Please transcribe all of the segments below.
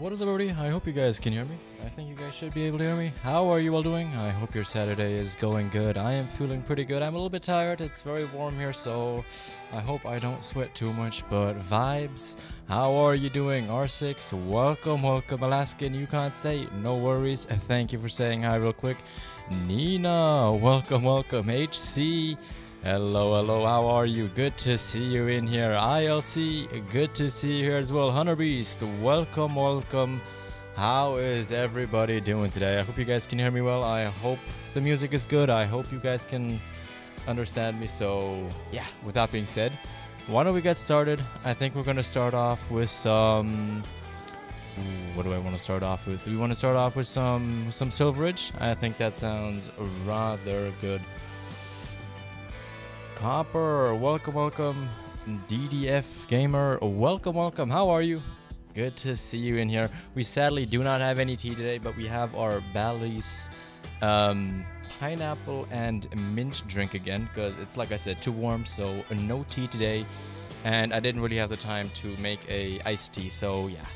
What is up, everybody? I hope you guys can hear me. I think you guys should be able to hear me. How are you all doing? I hope your Saturday is going good. I am feeling pretty good. I'm a little bit tired. It's very warm here, so I hope I don't sweat too much. But vibes, how are you doing? R6, welcome, Alaskan Yukon State. No worries. Thank you for saying hi real quick. Nina, welcome. HC. Hello, how are you? Good to see you in here. ILC, good to see you here as well. Hunter Beast, welcome. How is everybody doing today? I hope you guys can hear me well. I hope the music is good. I hope you guys can understand me. So, yeah, with that being said, why don't we get started? I think we're going to start off with some... what do I want to start off with? Do we want to start off with some Silverage? I think that sounds rather good. Copper, welcome. DDF Gamer, welcome. How are you? Good to see you in here. We sadly do not have any tea today, but we have our Bally's pineapple and mint drink again, because it's, like I said, too warm, so no tea today. And I didn't really have the time to make a iced tea, so yeah.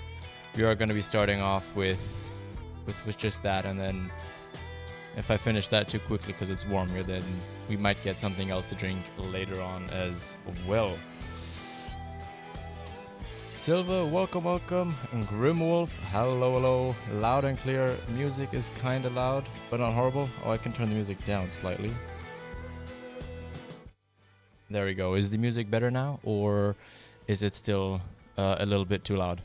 We are going to be starting off with just that, and then if I finish that too quickly because it's warm here, then we might get something else to drink later on as well. Silva, welcome. Grimwolf, hello. Loud and clear. Music is kind of loud, but not horrible. Oh, I can turn the music down slightly. There we go. Is the music better now, or is it still a little bit too loud?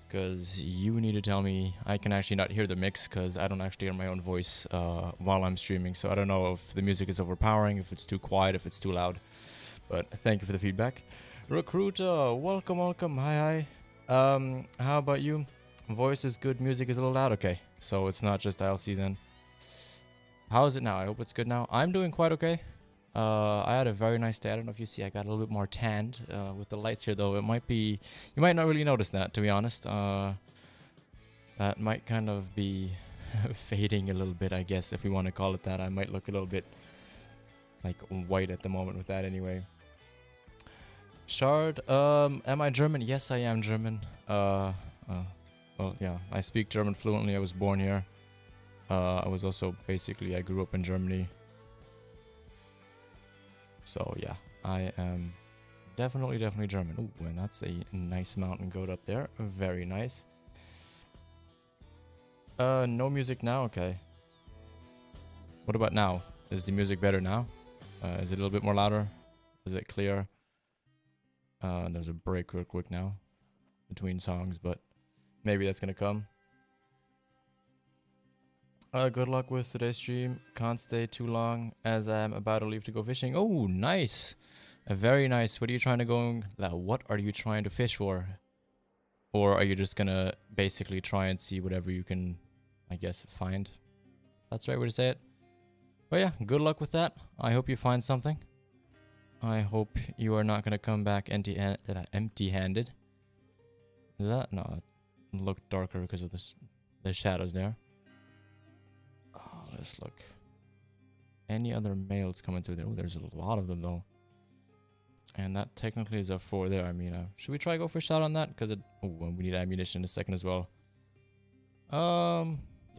Because you need to tell me. I can actually not hear the mix because I don't actually hear my own voice while I'm streaming. So I don't know if the music is overpowering, if it's too quiet, if it's too loud. But thank you for the feedback. Recruiter, welcome. Hi. How about you? Voice is good, music is a little loud. Okay, so it's not just ILC then. How is it now? I hope it's good now. I'm doing quite okay. I had a very nice day. I don't know if you see, I got a little bit more tanned with the lights here, though. It might be, you might not really notice that, to be honest. That might kind of be fading a little bit, I guess, if we want to call it that. I might look a little bit like white at the moment with that anyway. Shard, am I German? Yes, I am German. Well, yeah, I speak German fluently. I was born here. I was also, basically, I grew up in Germany. So yeah, I am definitely German. Ooh, and that's a nice mountain goat up there. Very nice. No music now? Okay. What about now? Is the music better now? Is it a little bit more louder? Is it clear? There's a break real quick now between songs, but maybe that's gonna come. Good luck with today's stream. Can't stay too long as I'm about to leave to go fishing. Oh, nice. Very nice. What are you trying to go? What are you trying to fish for? Or are you just gonna basically try and see whatever you can, I guess, find? That's the right way to say it. But yeah, good luck with that. I hope you find something. I hope you are not gonna come back empty-handed. Is that? No, it looked darker because of the shadows there. Let's look. Any other males coming through there? Oh, there's a lot of them though. And that technically is a 4 there. I mean, should we try go for a shot on that? Because we need ammunition in a second as well. Yeah,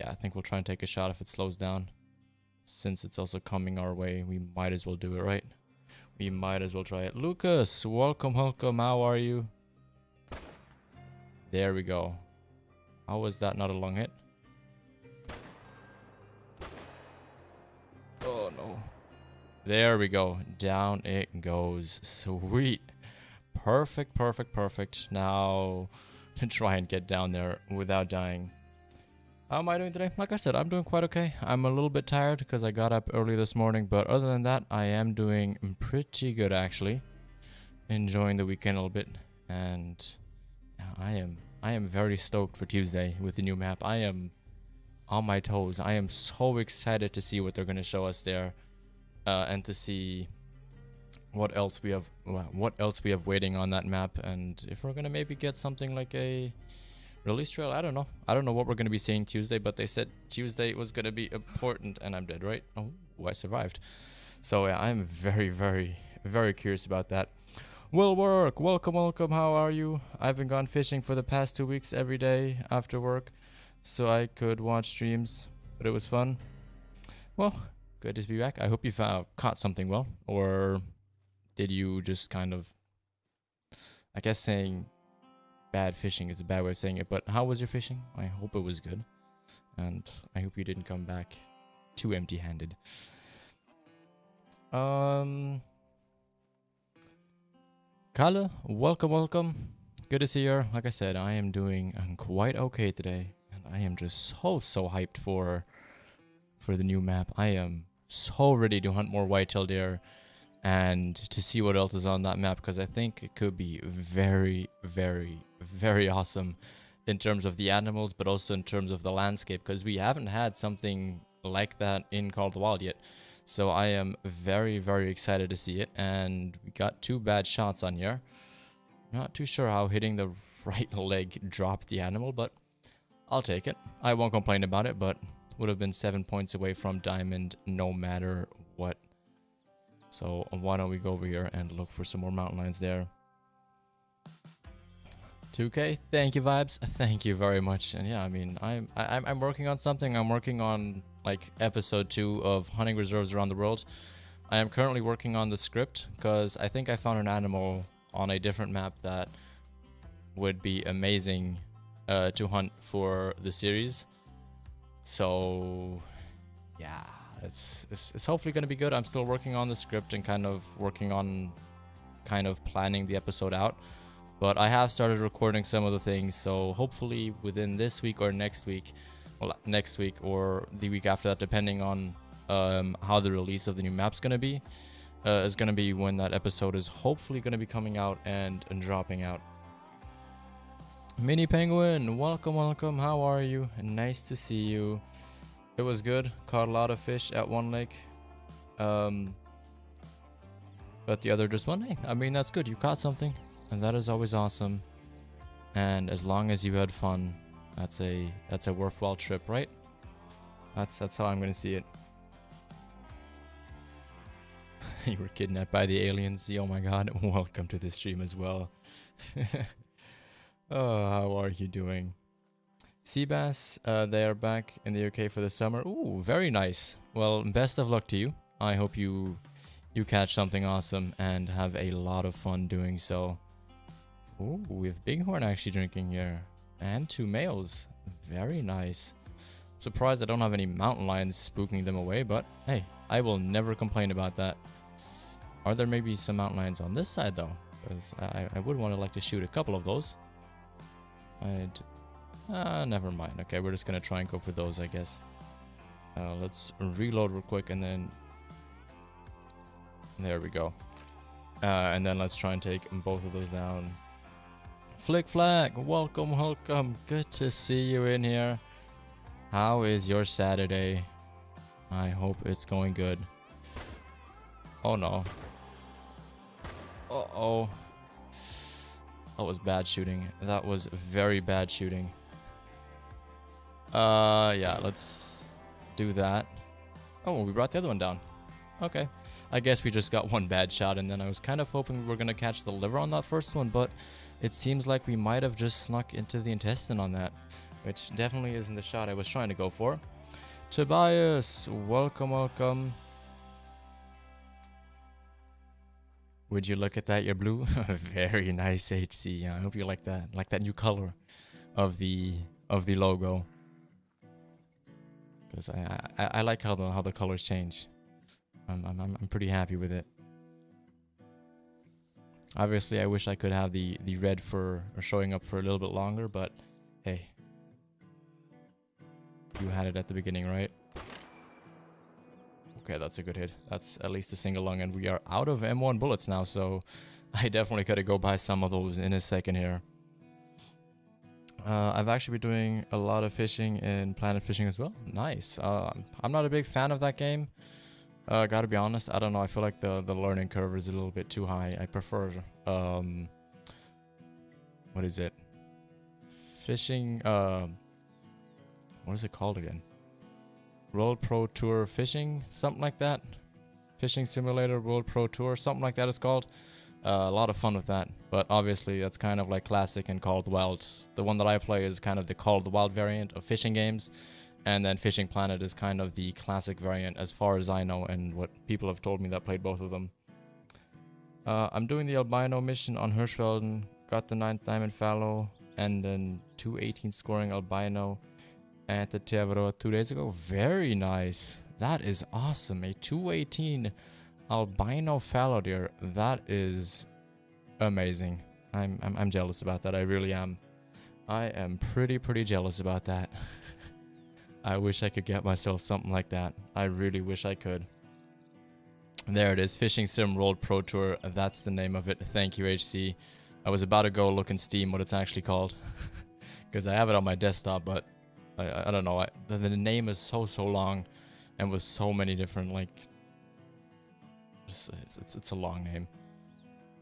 I think we'll try and take a shot if it slows down. Since it's also coming our way, we might as well do it, right? We might as well try it. Lucas, welcome. How are you? There we go. How was that not a long hit? Oh no. There we go. Down it goes. Sweet. Perfect. Now to try and get down there without dying. How am I doing today? Like I said, I'm doing quite okay. I'm a little bit tired because I got up early this morning, but other than that, I am doing pretty good actually. Enjoying the weekend a little bit, and I am very stoked for Tuesday with the new map. I am on my toes. I am so excited to see what they're going to show us there, and to see what else we have waiting on that map, and if we're going to maybe get something like a release trail. I don't know what we're going to be seeing Tuesday, but they said Tuesday was going to be important, and I'm dead, right? Oh, I survived. So yeah, I'm very curious about that. Will work. Welcome, welcome. How are you? I've been gone fishing for the past 2 weeks every day after work, so I could watch streams, but it was fun. Well, good to be back. I hope you caught something well, or did you just kind of? I guess saying bad fishing is a bad way of saying it, but how was your fishing? I hope it was good, and I hope you didn't come back too empty-handed. Kalle, welcome, welcome. Good to see you. Like I said, I am doing quite okay today, and I am just so hyped for the new map. I am so ready to hunt more whitetail deer and to see what else is on that map, because I think it could be very, very, very awesome in terms of the animals, but also in terms of the landscape, because we haven't had something like that in Call of the Wild yet. So I am very, very excited to see it, and we got 2 bad shots on here. Not too sure how hitting the right leg dropped the animal, but I'll take it. I won't complain about it, but would have been 7 points away from diamond no matter what. So why don't we go over here and look for some more mountain lions there. 2K, thank you, Vibes. Thank you very much. And yeah, I mean, I'm working on something. I'm working on like episode 2 of hunting reserves around the world. I am currently working on the script because I think I found an animal on a different map that would be amazing to hunt for the series. So yeah, it's hopefully going to be good. I'm still working on the script and kind of working on planning the episode out. But I have started recording some of the things, so hopefully within this week or next week, well, next week or the week after that, depending on how the release of the new map's going to be, is going to be when that episode is hopefully going to be coming out and dropping out. Mini Penguin, welcome, welcome. How are you? Nice to see you. It was good. Caught a lot of fish at one lake. But the other just one. Hey, I mean, that's good. You caught something. And that is always awesome. And as long as you had fun, that's a worthwhile trip, right? That's how I'm gonna see it. You were kidnapped by the aliens. Oh my god. Welcome to the stream as well. Oh, how are you doing? Seabass, they are back in the UK for the summer. Ooh, very nice. Well, best of luck to you. I hope you catch something awesome and have a lot of fun doing so. Ooh, we have Bighorn actually drinking here. And 2 males. Very nice. Surprised I don't have any mountain lions spooking them away, but hey, I will never complain about that. Are there maybe some mountain lions on this side though? Because I would want to like to shoot a couple of those. Never mind. Okay, we're just gonna try and go for those, I guess. Let's reload real quick and then... There we go. And then let's try and take both of those down. Flick Flag, welcome, welcome. Good to see you in here. How is your Saturday? I hope it's going good. Oh no. Uh-oh. That was bad shooting. That was very bad shooting. Yeah, let's do that. Oh, we brought the other one down. Okay. I guess we just got one bad shot, and then I was kind of hoping we were going to catch the liver on that first one, but it seems like we might have just snuck into the intestine on that, which definitely isn't the shot I was trying to go for. Tobias, welcome, welcome. Would you look at that? You're blue. Very nice, HC. Yeah, I hope you like that new color of the logo. Because I like how the colors change. I'm pretty happy with it. Obviously, I wish I could have the red for showing up for a little bit longer, but hey, you had it at the beginning, right? Okay, that's a good hit. That's at least a single lung, and we are out of M1 bullets now, so I definitely gotta go buy some of those in a second here. I've actually been doing a lot of fishing in Planet Fishing as well. Nice. I'm not a big fan of that game. Gotta be honest, I don't know. I feel like the learning curve is a little bit too high. I prefer, what is it? Fishing, what is it called again? World Pro Tour Fishing? Something like that. Fishing Simulator World Pro Tour, something like that it's called. A lot of fun with that, but obviously that's kind of like classic and Call of the Wild. The one that I play is kind of the Call of the Wild variant of fishing games, and then Fishing Planet is kind of the classic variant as far as I know and what people have told me that played both of them. I'm doing the albino mission on Hirschfelden, got the 9th diamond fallow, and then 218 scoring albino at the Teavro 2 days ago. Very nice. That is awesome. A 218 albino fallow deer. That is amazing. I'm jealous about that. I really am. I am pretty jealous about that. I wish I could get myself something like that. I really wish I could. There it is. Fishing Sim World Pro Tour. That's the name of it. Thank you, HC. I was about to go look in Steam what it's actually called. Because I have it on my desktop, but I don't know. The name is so long. And with so many different, like... It's a long name.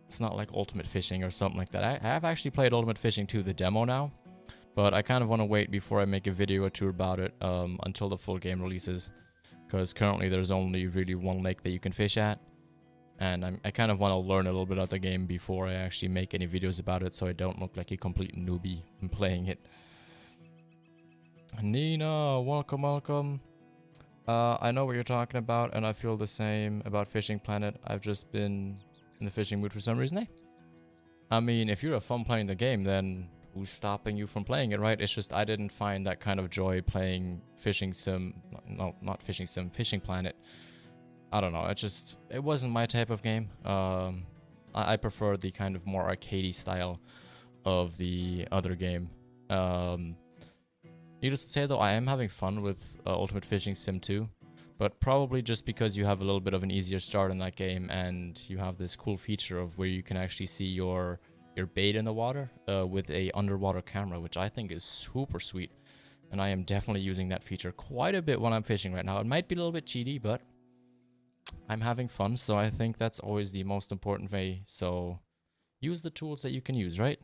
It's not like Ultimate Fishing or something like that. I have actually played Ultimate Fishing 2, the demo now. But I kind of want to wait before I make a video or two about it until the full game releases. Because currently there's only really one lake that you can fish at. And I kind of want to learn a little bit about the game before I actually make any videos about it, so I don't look like a complete newbie in playing it. Nina, welcome. I know what you're talking about, and I feel the same about Fishing Planet. I've just been in the fishing mood for some reason, eh? I mean, if you're a fun playing the game, then who's stopping you from playing it, right? It's just I didn't find that kind of joy playing Fishing Sim. No, not Fishing Sim, Fishing Planet. I don't know, it wasn't my type of game. I prefer the kind of more arcadey style of the other game. Needless to say though, I am having fun with Ultimate Fishing Sim 2, but probably just because you have a little bit of an easier start in that game, and you have this cool feature of where you can actually see your bait in the water with a underwater camera, which I think is super sweet, and I am definitely using that feature quite a bit when I'm fishing right now. It might be a little bit cheaty, but I'm having fun, so I think that's always the most important way. So use the tools that you can use, right?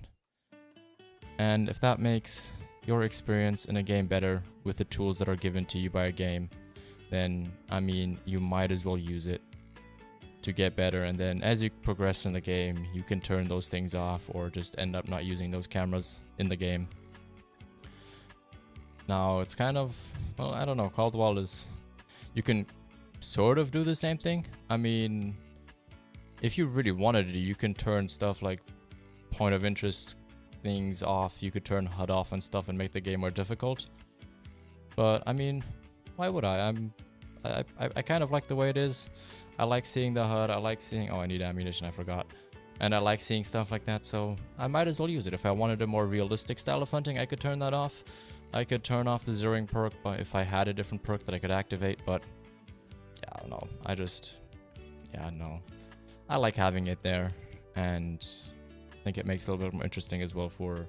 And if that makes your experience in a game better with the tools that are given to you by a game, then I mean, you might as well use it to get better. And then as you progress in the game, you can turn those things off or just end up not using those cameras in the game. Now it's kind of, well, I don't know, Call of the Wild is, you can sort of do the same thing. I mean, if you really wanted to, you can turn stuff like point of interest things off. You could turn HUD off and stuff and make the game more difficult. But I mean, why would I? I kind of like the way it is. I like seeing the HUD. I like seeing, oh, I need ammunition, I forgot. And I like seeing stuff like that, so I might as well use it. If I wanted a more realistic style of hunting, I could turn that off. I could turn off the zeroing perk if I had a different perk that I could activate, but yeah, I don't know. No. I like having it there, and I think it makes it a little bit more interesting as well for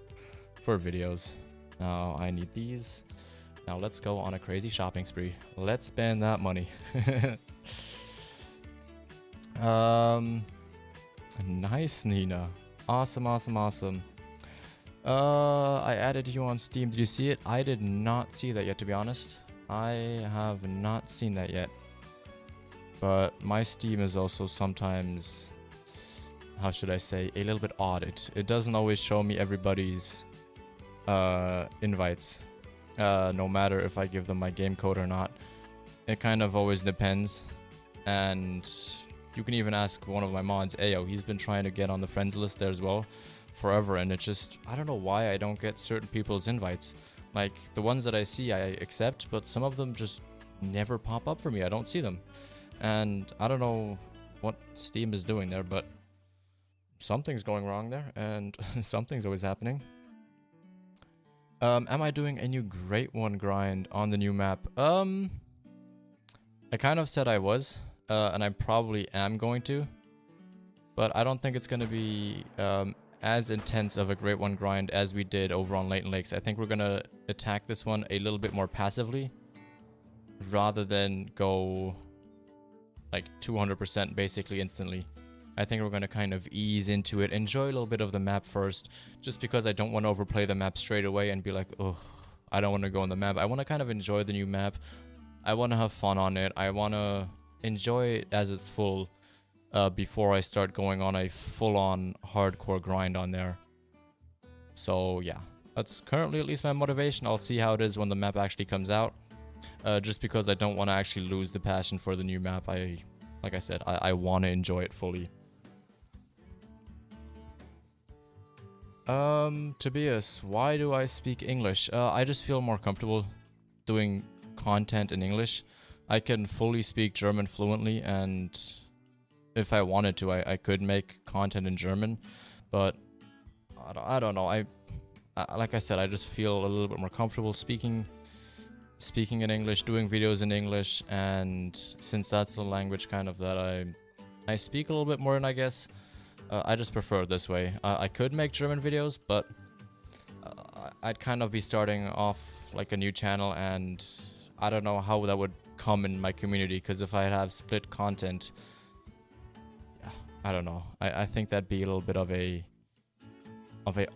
videos. Now I need these. Now let's go on a crazy shopping spree. Let's spend that money. Nice, Nina. Awesome. I added you on Steam. Did you see it? I did not see that yet, to be honest. I have not seen that yet. But my Steam is also sometimes, how should I say, a little bit odd. It doesn't always show me everybody's invites, no matter if I give them my game code or not. It kind of always depends. And you can even ask one of my mods, Ayo, he's been trying to get on the friends list there as well forever, and it's just, I don't know why I don't get certain people's invites. Like, the ones that I see I accept, but some of them just never pop up for me. I don't see them. And I don't know what Steam is doing there, but something's going wrong there, and something's always happening. Am I doing a new Great One grind on the new map? I kind of said I was, and I probably am going to, but I don't think it's going to be as intense of a Great One grind as we did over on Leighton Lakes. I think we're going to attack this one a little bit more passively, rather than go like 200% basically instantly. I think we're going to kind of ease into it, enjoy a little bit of the map first, just because I don't want to overplay the map straight away and be like, oh, I don't want to go on the map. I want to kind of enjoy the new map. I want to have fun on it. I want to enjoy it as its full before I start going on a full-on hardcore grind on there. So yeah, that's currently at least my motivation. I'll see how it is when the map actually comes out. Just because I don't want to actually lose the passion for the new map. Like I said, I want to enjoy it fully. Tobias, why do I speak English? I just feel more comfortable doing content in English. I can fully speak German fluently, and if I wanted to, I could make content in German, but I don't know. Like I said, I just feel a little bit more comfortable speaking in English, doing videos in English, and since that's the language kind of that I speak a little bit more than, I guess, I just prefer it this way. I could make German videos, but I'd kind of be starting off like a new channel, and I don't know how that would come in my community, because if I have split content, yeah, I don't know. I think that'd be a little bit of a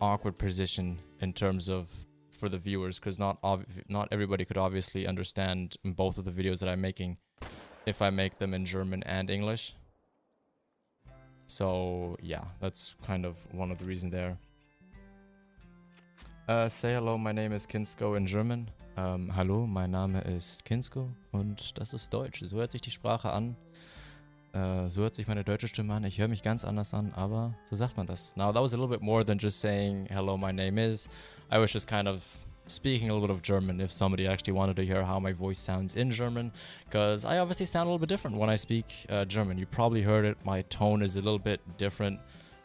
awkward position in terms of for the viewers, because not everybody could obviously understand both of the videos that I'm making if I make them in German and English. So yeah, that's kind of one of the reasons there. Say hello, my name is Kinsko in German. Hallo, mein Name ist Kinsko und das ist Deutsch. So hört sich die Sprache an. So hört sich meine deutsche Stimme an. Ich höre mich ganz anders an, aber so sagt man das. Now, that was a little bit more than just saying, hello, my name is. I was just kind of speaking a little bit of German if somebody actually wanted to hear how my voice sounds in German, because I obviously sound a little bit different when I speak German. You probably heard it. My tone is a little bit different.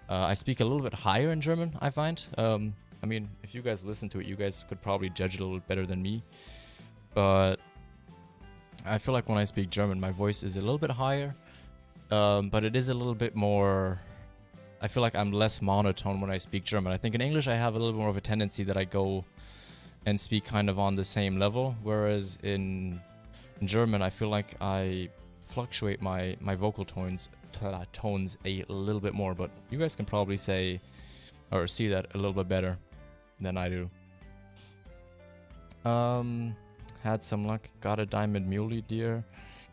I speak a little bit higher in German, I find. I mean, if you guys listen to it, you guys could probably judge it a little bit better than me. But I feel like when I speak German, my voice is a little bit higher. But it is a little bit more, I feel like I'm less monotone when I speak German. I think in English I have a little bit more of a tendency that I go and speak kind of on the same level, whereas in German I feel like I fluctuate my vocal tones a little bit more, but you guys can probably say or see that a little bit better than I do. Had some luck, got a diamond muley deer,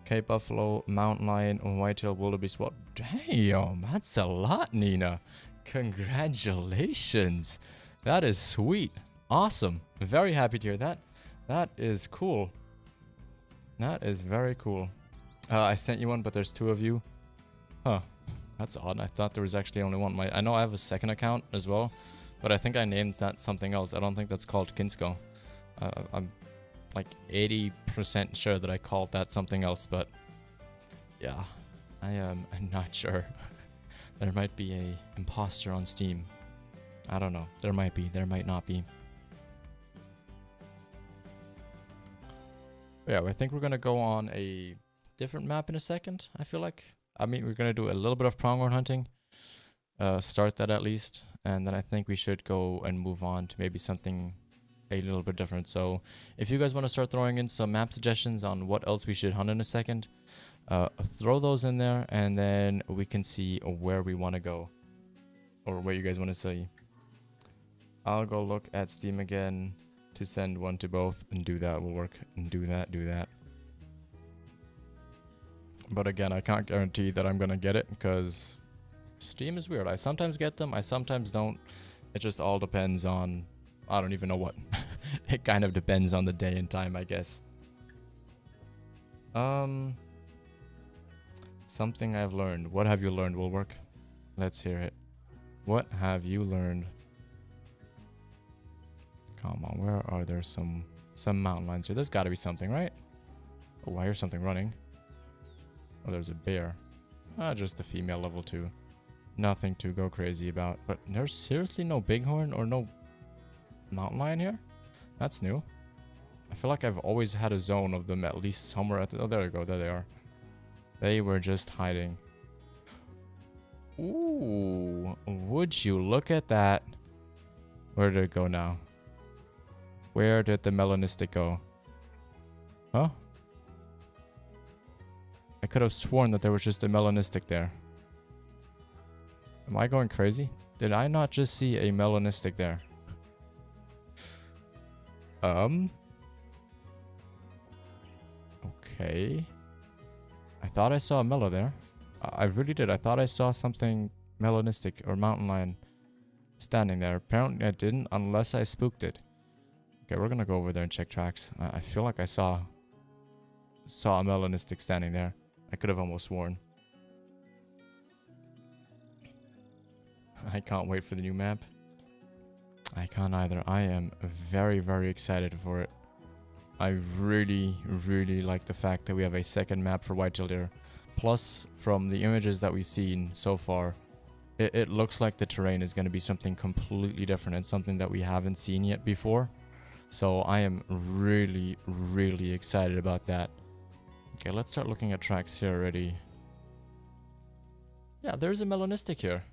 Cape buffalo, mountain lion, and white-tailed wildebeest. What? Damn, that's a lot, Nina. Congratulations. That is sweet. Awesome. Very happy to hear that. That is cool. That is very cool. I sent you one, but there's two of you. Huh. That's odd. I thought there was actually only one. I know I have a second account as well, but I think I named that something else. I don't think that's called Kinsko. I'm like 80% sure that I called that something else, but yeah, I'm not sure. There might be a imposter on Steam. I don't know. There might be. There might not be. Yeah, I think we're gonna go on a different map in a second, I feel like. I mean, we're gonna do a little bit of pronghorn hunting. Start that at least, and then I think we should go and move on to maybe something a little bit different. So if you guys want to start throwing in some map suggestions on what else we should hunt in a second, throw those in there, and then we can see where we want to go or where you guys want to see. I'll go look at Steam again to send one to both, and do that will work, and do that. But again, I can't guarantee that I'm gonna get it, because Steam is weird. I sometimes get them, I sometimes don't. It just all depends on, I don't even know what. It kind of depends on the day and time, I guess. Something I've learned. What have you learned, Woolwork? Let's hear it. What have you learned? Come on, where are there some mountain lions here? There's got to be something, right? Oh, I hear something running. Oh, there's a bear. Just the female level 2. Nothing to go crazy about. But there's seriously no bighorn or no mountain lion here? That's new. I feel like I've always had a zone of them at least somewhere at the... Oh, there you go. There they are. They were just hiding. Ooh. Would you look at that? Where did it go now? Where did the melanistic go? Huh? I could have sworn that there was just a melanistic there. Am I going crazy? Did I not just see a melanistic there? Okay. I thought I saw a mellow there. I really did. I thought I saw something melanistic or mountain lion standing there. Apparently I didn't, unless I spooked it. Okay, we're gonna go over there and check tracks. I feel like I saw a melanistic standing there. I could have almost sworn. I can't wait for the new map. I can't either. I am very, very excited for it. I really, really like the fact that we have a second map for white-tailed deer. Plus, from the images that we've seen so far, it looks like the terrain is going to be something completely different and something that we haven't seen yet before. So I am really, really excited about that. Okay, let's start looking at tracks here already. Yeah, there's a melanistic here.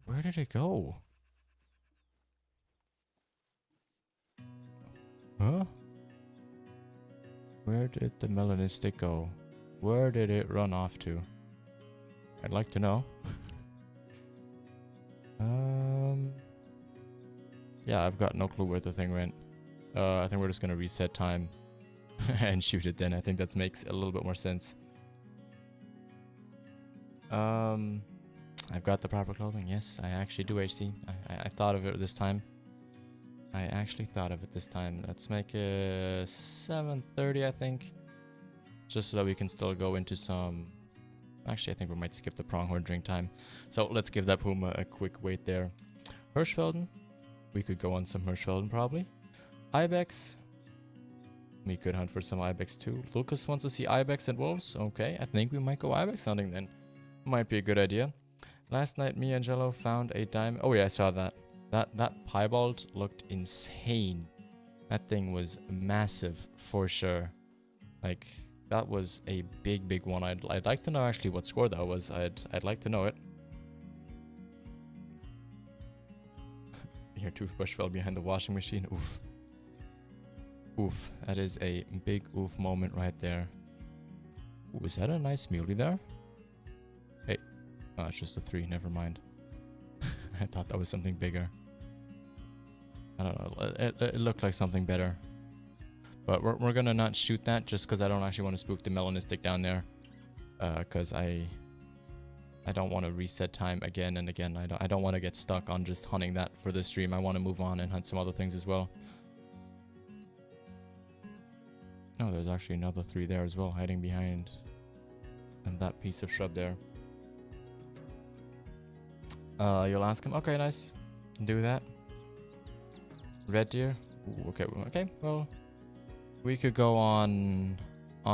Where did it go? Huh? Where did the melanistic go? Where did it run off to? I'd like to know. Yeah, I've got no clue where the thing went. I think we're just gonna reset time and shoot it then. I think that makes a little bit more sense. I've got the proper clothing. Yes, I actually do HC. I thought of it this time. I actually thought of it this time. Let's make it 7:30, I think. Just so that we can still go into some... Actually, I think we might skip the pronghorn drink time. So let's give that puma a quick wait there. Hirschfelden. We could go on some Hirschfelden probably. Ibex. We could hunt for some Ibex too. Lucas wants to see Ibex and wolves. Okay, I think we might go Ibex hunting then. Might be a good idea. Last night, me and Jello found a diamond. Oh yeah, I saw that. That piebald looked insane. That thing was massive for sure. Like, that was a big one. I'd like to know actually what score that was. I'd like to know it. Your toothbrush fell behind the washing machine. Oof. Oof. That is a big oof moment right there. Ooh, is that a nice muley there? Hey. Oh, it's just a 3. Never mind. I thought that was something bigger. I don't know. It looked like something better. But we're gonna not shoot that just because I don't actually want to spook the melanistic down there. Because I don't want to reset time again and again. I don't want to get stuck on just hunting that for this stream. I want to move on and hunt some other things as well. Oh, there's actually another 3 there as well, hiding behind and that piece of shrub there. You'll ask him. Okay, nice. Do that. Red deer. Ooh, okay. Well, we could go on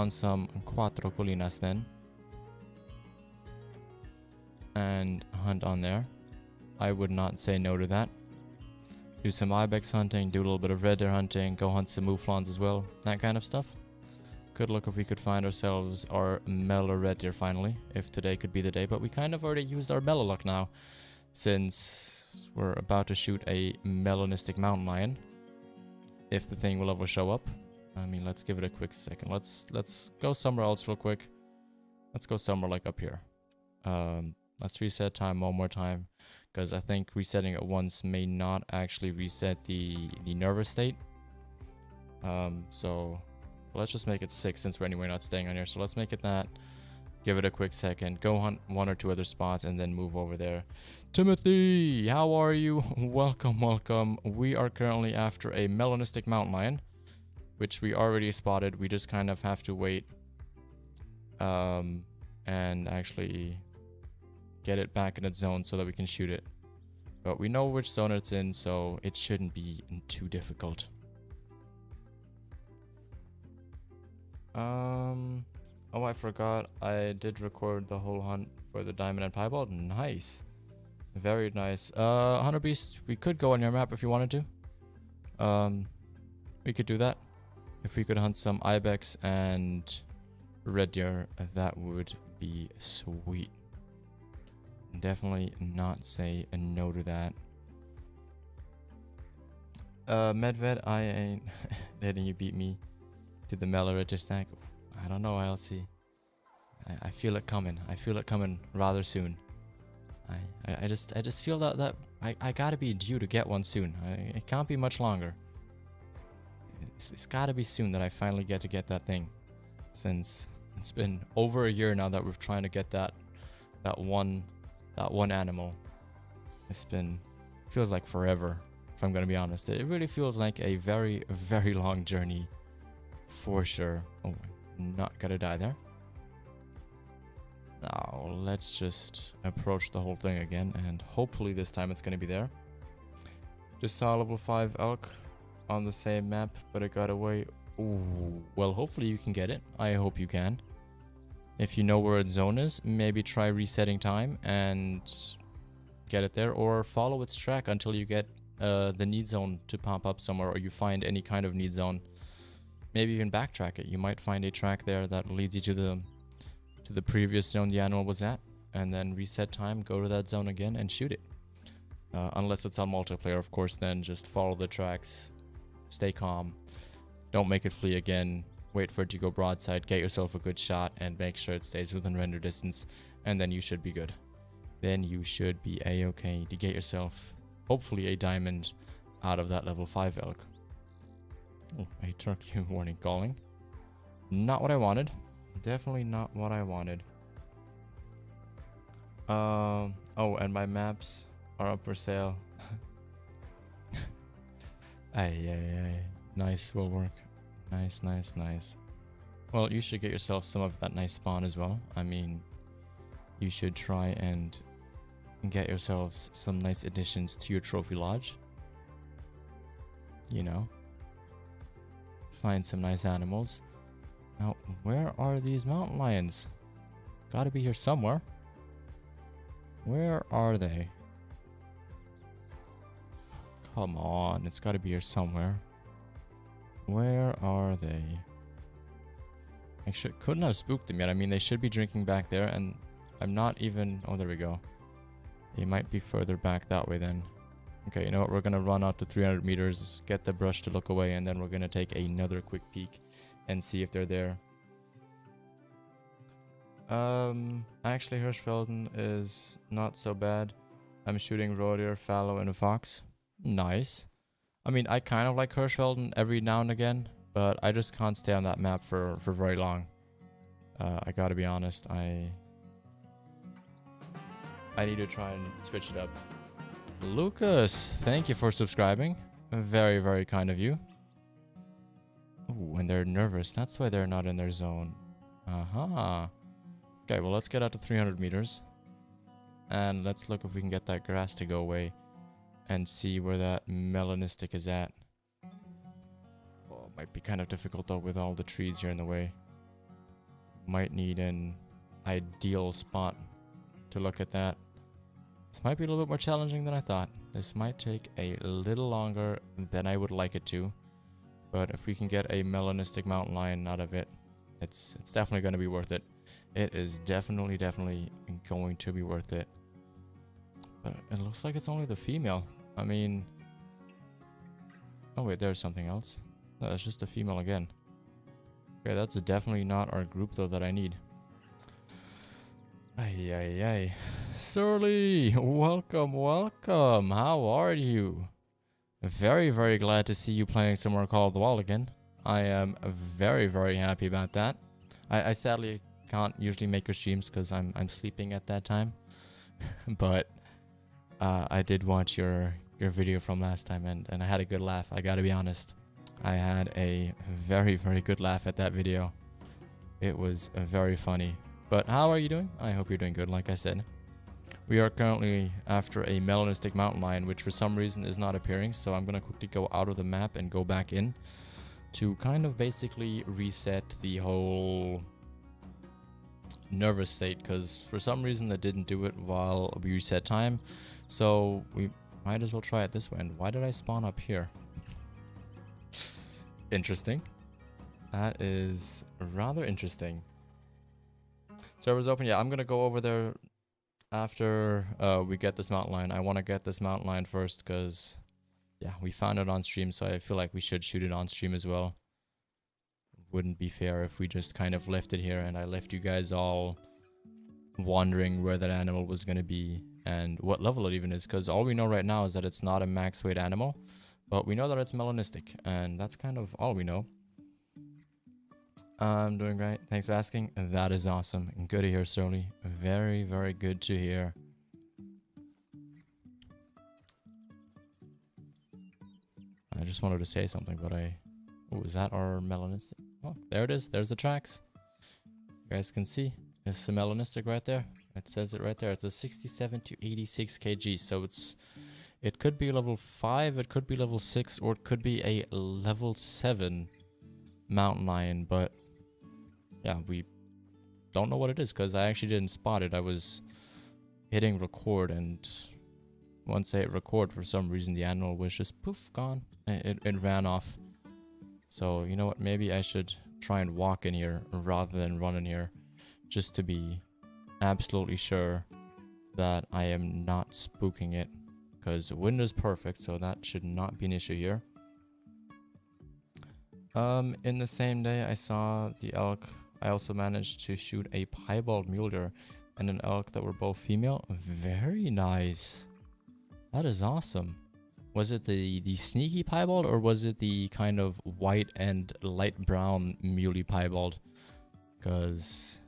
some Cuatro Colinas then, and hunt on there. I would not say no to that. Do some ibex hunting, do a little bit of red deer hunting, go hunt some mouflons as well, that kind of stuff. Could look if we could find ourselves our Mela red deer finally, if today could be the day, but we kind of already used our Mela luck now, since we're about to shoot a melanistic mountain lion. If the thing will ever show up. I mean, let's give it a quick second. Let's go somewhere else real quick. Let's go somewhere like up here. Let's reset time one more time, because I think resetting it once may not actually reset the nervous state. So let's just make it 6 since we're anyway not staying on here. So let's make it that. Give it a quick second. Go hunt 1 or 2 other spots and then move over there. Timothy, how are you? Welcome. We are currently after a melanistic mountain lion, which we already spotted. We just kind of have to wait and actually get it back in its zone so that we can shoot it. But we know which zone it's in, so it shouldn't be too difficult. Oh, I forgot. I did record the whole hunt for the diamond and piebald. Nice. Very nice. Hunter Beast, we could go on your map if you wanted to. We could do that. If we could hunt some ibex and red deer, that would be sweet. Definitely not say a no to that. Medved, I ain't letting you beat me to the Mela red deer stack. I don't know, LC. I feel it coming. I feel it coming rather soon. I just feel that I gotta be due to get one soon. It can't be much longer. It's gotta be soon that I finally get to get that thing, since It's been over a year now that we're trying to get that one animal. It's been, feels like forever, if I'm gonna be honest. It really feels like a very, very long journey for sure. Oh, I'm not gonna die there. Now let's just approach the whole thing again, and hopefully this time it's gonna be there. Just saw level 5 elk on the same map, but it got away. Ooh, well, hopefully you can get it. I hope you can. If you know where its zone is, maybe try resetting time and get it there, or follow its track until you get the need zone to pop up somewhere, or you find any kind of need zone. Maybe even backtrack it. You might find a track there that leads you to the previous zone the animal was at, and then reset time, go to that zone again and shoot it. Unless it's on multiplayer, of course, then just follow the tracks, stay calm, don't make it flee again, wait for it to go broadside, get yourself a good shot, and make sure it stays within render distance, and then you should be good. Then you should be a-okay to get yourself, hopefully, a diamond out of that level 5 elk. Oh, a turkey warning calling. Not what I wanted. Definitely not what I wanted. Oh, and my maps are up for sale. Ay. Nice, will work. Nice. Well, you should get yourself some of that nice spawn as well. I mean, you should try and get yourselves some nice additions to your trophy lodge. You know, find some nice animals. Now, where are these mountain lions? Gotta be here somewhere. Where are they? Come on, it's gotta be here somewhere. Where are they? Actually, couldn't have spooked them yet. I mean, they should be drinking back there, and I'm not even... Oh, there we go. They might be further back that way then. Okay, you know what? We're gonna run out to 300 meters, get the brush to look away, and then we're gonna take another quick peek and see if they're there. Actually, Hirschfelden is not so bad. I'm shooting roe deer, fallow, and a fox. Nice. I mean, I kind of like Hirschfelden every now and again, but I just can't stay on that map for very long. I gotta be honest, I need to try and switch it up. Lucas, thank you for subscribing. Very, very kind of you. Ooh, and they're nervous. That's why they're not in their zone. Okay, well, let's get out to 300 meters. And let's look if we can get that grass to go away. And see where that melanistic is at. Oh, it might be kind of difficult though with all the trees here in the way. Might need an ideal spot to look at that. This might be a little bit more challenging than I thought. This might take a little longer than I would like it to. But if we can get a melanistic mountain lion out of it, it's definitely going to be worth it. It is definitely going to be worth it. But it looks like it's only the female. I mean... Oh wait, there's something else. No, that's just a female again. Okay, that's definitely not our group though that I need. Ay. Surly, welcome. How are you? Very glad to see you playing somewhere called The Wall again. I am very happy about that. I sadly can't usually make your streams because I'm sleeping at that time. But I did watch your video from last time and I had a good laugh. I gotta be honest. I had a very good laugh at that video. It was very funny. But how are you doing? I hope you're doing good, like I said. We are currently after a melanistic mountain lion, which for some reason is not appearing. So I'm gonna quickly go out of the map and go back in to kind of basically reset the whole nervous state, because for some reason that didn't do it while we reset time. So we might as well try it this way. And why did I spawn up here? Interesting. That is rather interesting. Server's open. Yeah, I'm gonna go over there after we get this mountain lion. I want to get this mountain lion first because yeah, we found it on stream, so I feel like we should shoot it on stream as well. Wouldn't be fair if we just kind of left it here and I left you guys all wondering where that animal was going to be and what level it even is, because all we know right now is that it's not a max weight animal, but we know that it's melanistic, and that's kind of all we know. I'm doing great. Thanks for asking. That is awesome. Good to hear, Surly. Very, very good to hear. I just wanted to say something, but Oh, is that our melanistic? Oh, there it is. There's the tracks. You guys can see. It's a melanistic right there. It says it right there. It's a 67 to 86 kg. So it could be level 5, it could be level 6, or it could be a level 7 mountain lion. But yeah, we don't know what it is because I actually didn't spot it. I was hitting record, and once I hit record, for some reason the animal was just poof, gone. It ran off. So you know what, maybe I should try and walk in here rather than run in here, just to be absolutely sure that I am not spooking it, because wind is perfect, so that should not be an issue here. In the same day I saw the elk, I also managed to shoot a piebald mule deer and an elk that were both female. Very nice. That is awesome. Was it the sneaky piebald, or was it the kind of white and light brown muley piebald? Because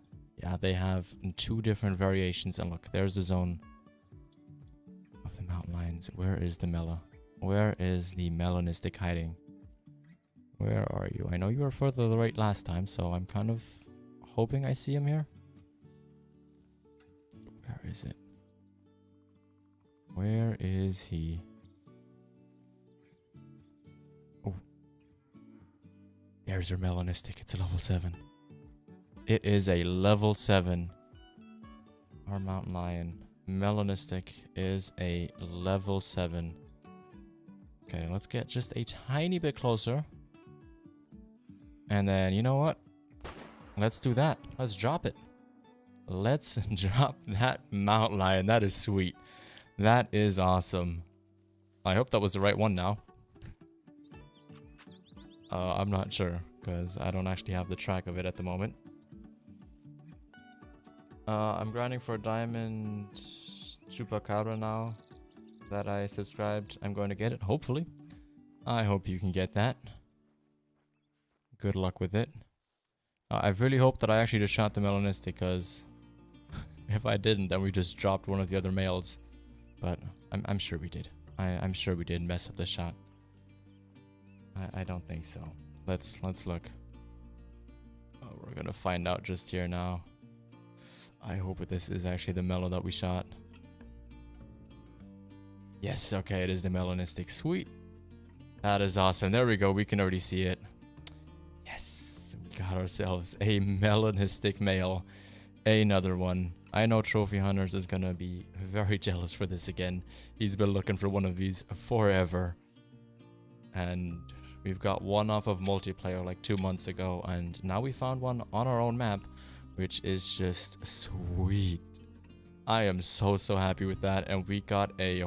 yeah, they have 2 different variations. And look, there's the zone of the mountain lions. Where is the mela? Where is the melanistic hiding? Where are you? I know you were further to the right last time, so I'm kind of hoping I see him here. Where is it? Where is he? Oh. There's our melanistic. It's a level 7. It is a level 7. Our mountain lion. Melanistic is a level 7. Okay, let's get just a tiny bit closer. And then, you know what? Let's do that. Let's drop it. Let's drop that mountain lion. That is sweet. That is awesome. I hope that was the right one now. I'm not sure, because I don't actually have the track of it at the moment. I'm grinding for a diamond chupacabra now that I subscribed. I'm going to get it, hopefully. I hope you can get that. Good luck with it. I really hope that I actually just shot the melanistic, because if I didn't, then we just dropped one of the other males. But I'm sure we did. I'm sure we did mess up the shot. I don't think so. Let's look. Oh, we're gonna find out just here now. I hope this is actually the melo that we shot. Yes, okay, it is the melanistic. Sweet. That is awesome. There we go. We can already see it. Yes, we got ourselves a melanistic male. Another one. I know Trophy Hunters is gonna be very jealous for this again. He's been looking for one of these forever. And we've got one off of multiplayer like 2 months ago, and now we found one on our own map, which is just sweet. I am so happy with that. And we got a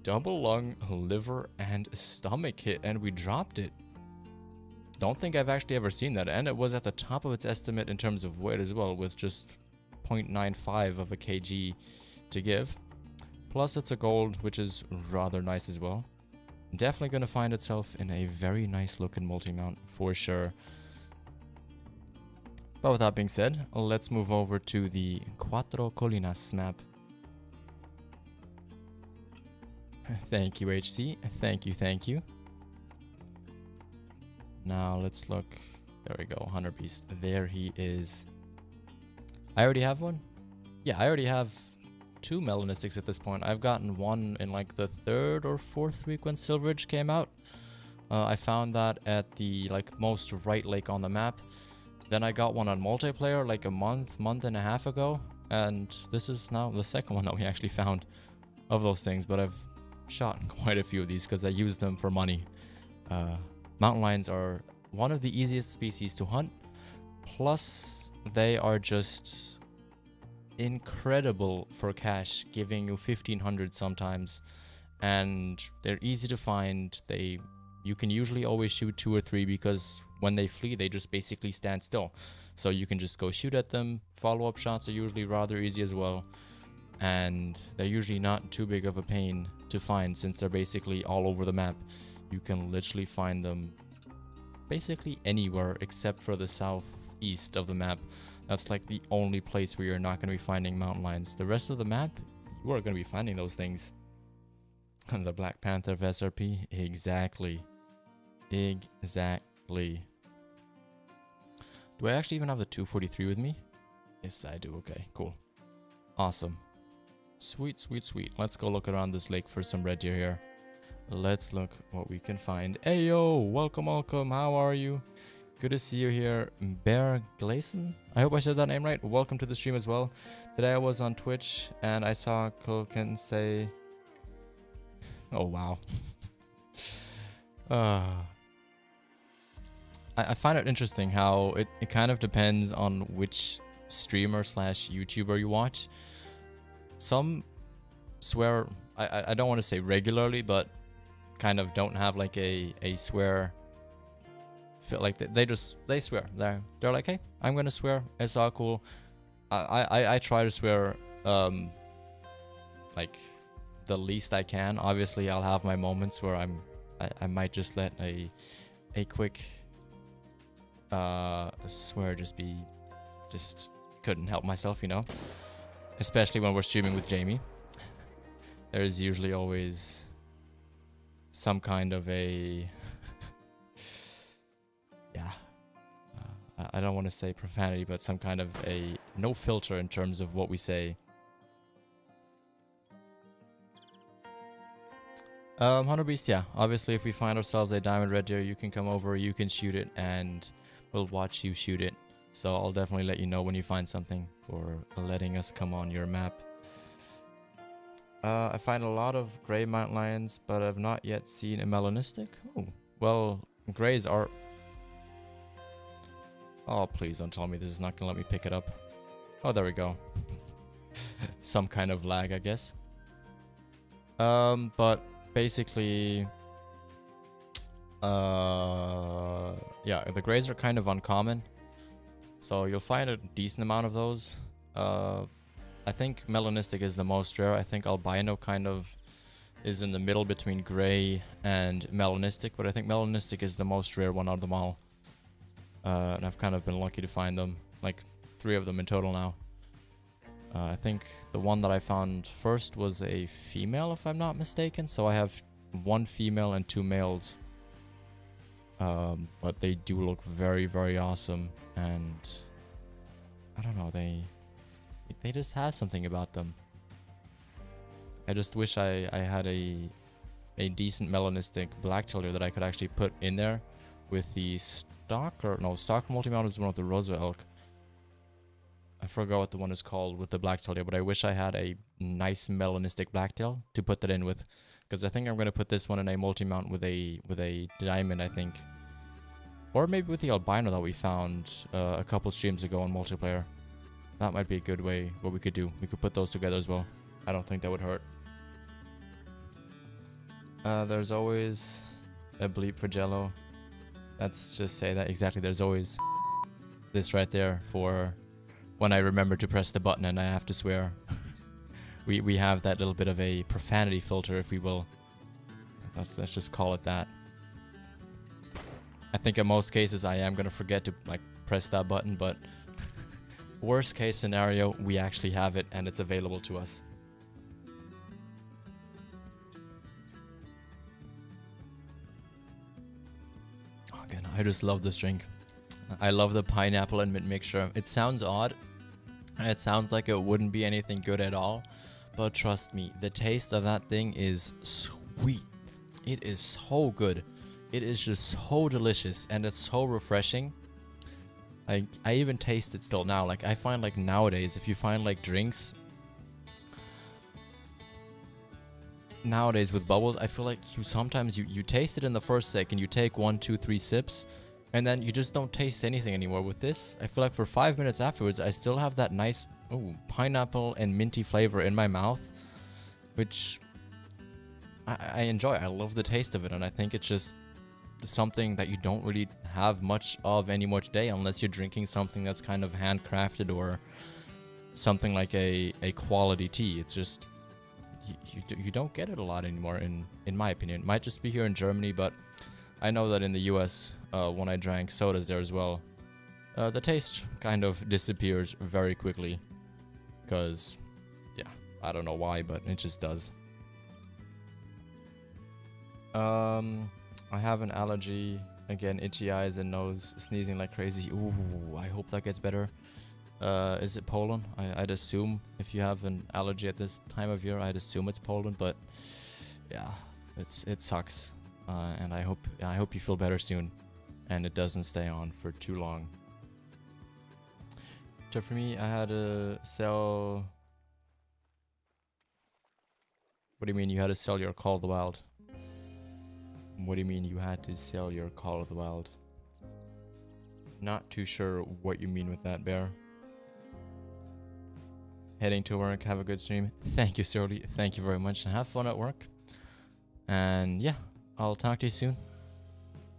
double lung, liver, and stomach hit, and we dropped it. Don't think I've actually ever seen that, and it was at the top of its estimate in terms of weight as well, with just 0.95 of a kg to give. Plus it's a gold, which is rather nice as well. Definitely going to find itself in a very nice looking multi-mount for sure. But with that being said, let's move over to the Cuatro Colinas map. Thank you, HC. Thank you. Now let's look. There we go, Hunter Beast. There he is. I already have one? Yeah, I already have 2 melanistics at this point. I've gotten one in like the 3rd or 4th week when Silveridge came out. I found that at the most right lake on the map. Then I got one on multiplayer like a month and a half ago. And this is now the 2nd one that we actually found of those things. But I've shot quite a few of these because I use them for money. Mountain lions are one of the easiest species to hunt. Plus, they are just incredible for cash, giving you 1500 sometimes. And they're easy to find. You can usually always shoot 2 or 3 because when they flee, they just basically stand still. So you can just go shoot at them. Follow-up shots are usually rather easy as well. And they're usually not too big of a pain to find since they're basically all over the map. You can literally find them basically anywhere except for the southeast of the map. That's like the only place where you're not going to be finding mountain lions. The rest of the map, you are going to be finding those things. The Black Panther of SRP? Exactly. Exactly. Do I actually even have the 243 with me? Yes, I do. Okay, cool. Awesome. Sweet, sweet, sweet. Let's go look around this lake for some red deer here. Let's look what we can find. Ayo, welcome, welcome. How are you? Good to see you here. Bear Gleason? I hope I said that name right. Welcome to the stream as well. Today I was on Twitch and I saw Kulkin say... Oh, wow. I find it interesting how it kind of depends on which streamer slash YouTuber you watch. Some swear, I don't want to say regularly, but kind of don't have like a swear. Feel like they swear. They're like, hey, I'm gonna swear. It's all cool. I try to swear like the least I can. Obviously, I'll have my moments where I might just let a quick swear just couldn't help myself, you know. Especially when we're streaming with Jamie. There's usually always some kind of a yeah. I don't want to say profanity, but some kind of a no filter in terms of what we say. Hunter Beast, yeah. Obviously, if we find ourselves a diamond red deer, you can come over, you can shoot it, and we'll watch you shoot it. So I'll definitely let you know when you find something for letting us come on your map. I find a lot of gray mountain lions, but I've not yet seen a melanistic. Oh, well, grays are... Oh, please don't tell me this is not going to let me pick it up. Oh, there we go. Some kind of lag, I guess. But basically... yeah, the grays are kind of uncommon. So you'll find a decent amount of those. I think melanistic is the most rare. I think albino kind of is in the middle between gray and melanistic, but I think melanistic is the most rare one out of them all. And I've kind of been lucky to find them, like 3 of them in total now. I think the one that I found first was a female, if I'm not mistaken. So I have 1 female and 2 males. But they do look very, very awesome, and I don't know, they just have something about them. I just wish I had a decent melanistic blacktail deer that I could actually put in there with the stalker multi-mount is one of the Rosa elk. I forgot what the one is called with the blacktail deer, but I wish I had a nice melanistic blacktail to put that in with, because I think I'm going to put this one in a multi-mount with a diamond, I think. Or maybe with the albino that we found a couple streams ago on multiplayer. That might be a good way, what we could do. We could put those together as well. I don't think that would hurt. There's always a bleep for Jello. Let's just say that exactly. There's always this right there for when I remember to press the button and I have to swear. we have that little bit of a profanity filter, if we will. Let's just call it that. I think in most cases I am gonna forget to like press that button, but worst case scenario, we actually have it and it's available to us. Again, I just love this drink. I love the pineapple and mint mixture. It sounds odd, and it sounds like it wouldn't be anything good at all, but trust me, the taste of that thing is sweet. It is so good. It is just so delicious, and it's so refreshing. I even taste it still now. Like, I find like nowadays, if you find like drinks nowadays with bubbles, I feel like sometimes you taste it in the first second, you take 1, 2, 3 sips, and then you just don't taste anything anymore. With this, I feel like for 5 minutes afterwards, I still have that nice pineapple and minty flavor in my mouth, which I enjoy. I love the taste of it, and I think it's just something that you don't really have much of anymore today, unless you're drinking something that's kind of handcrafted or something like a quality tea. It's just you don't get it a lot anymore, in my opinion. It might just be here in Germany, but I know that in the US, when I drank sodas there as well, the taste kind of disappears very quickly. Because, yeah, I don't know why, but it just does. I have an allergy. Again, itchy eyes and nose, sneezing like crazy. Ooh, I hope that gets better. Is it pollen? I'd assume if you have an allergy at this time of year, I'd assume it's pollen, but yeah, it sucks. And I hope you feel better soon, and it doesn't stay on for too long. So for me, I had to sell. What do you mean you had to sell your Call of the Wild? What do you mean you had to sell your Call of the Wild? Not too sure what you mean with that, Bear. Heading to work, have a good stream. Thank you, Surly. Thank you very much, and have fun at work. And yeah, I'll talk to you soon.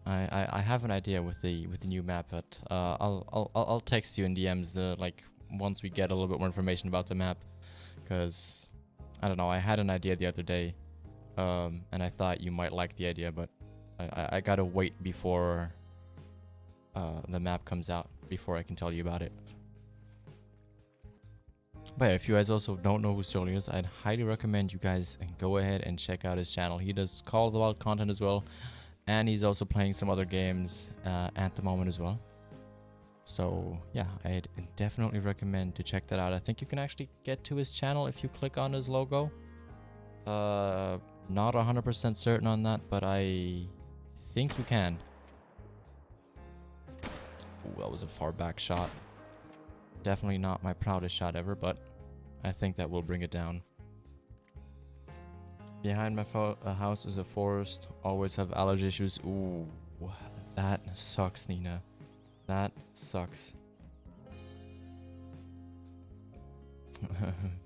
I have an idea with the new map, but I'll text you in DMs like once we get a little bit more information about the map, because I don't know, I had an idea the other day. And I thought you might like the idea, but I gotta wait before the map comes out before I can tell you about it. But yeah, if you guys also don't know who Sterling is, I'd highly recommend you guys go ahead and check out his channel. He does Call of the Wild content as well, and he's also playing some other games at the moment as well. So yeah, I'd definitely recommend to check that out. I think you can actually get to his channel if you click on his logo. Not 100% certain on that, but I think you can. Ooh, that was a far back shot. Definitely not my proudest shot ever, but I think that will bring it down. Behind my house is a forest. Always have allergy issues. Ooh, that sucks, Nina. That sucks.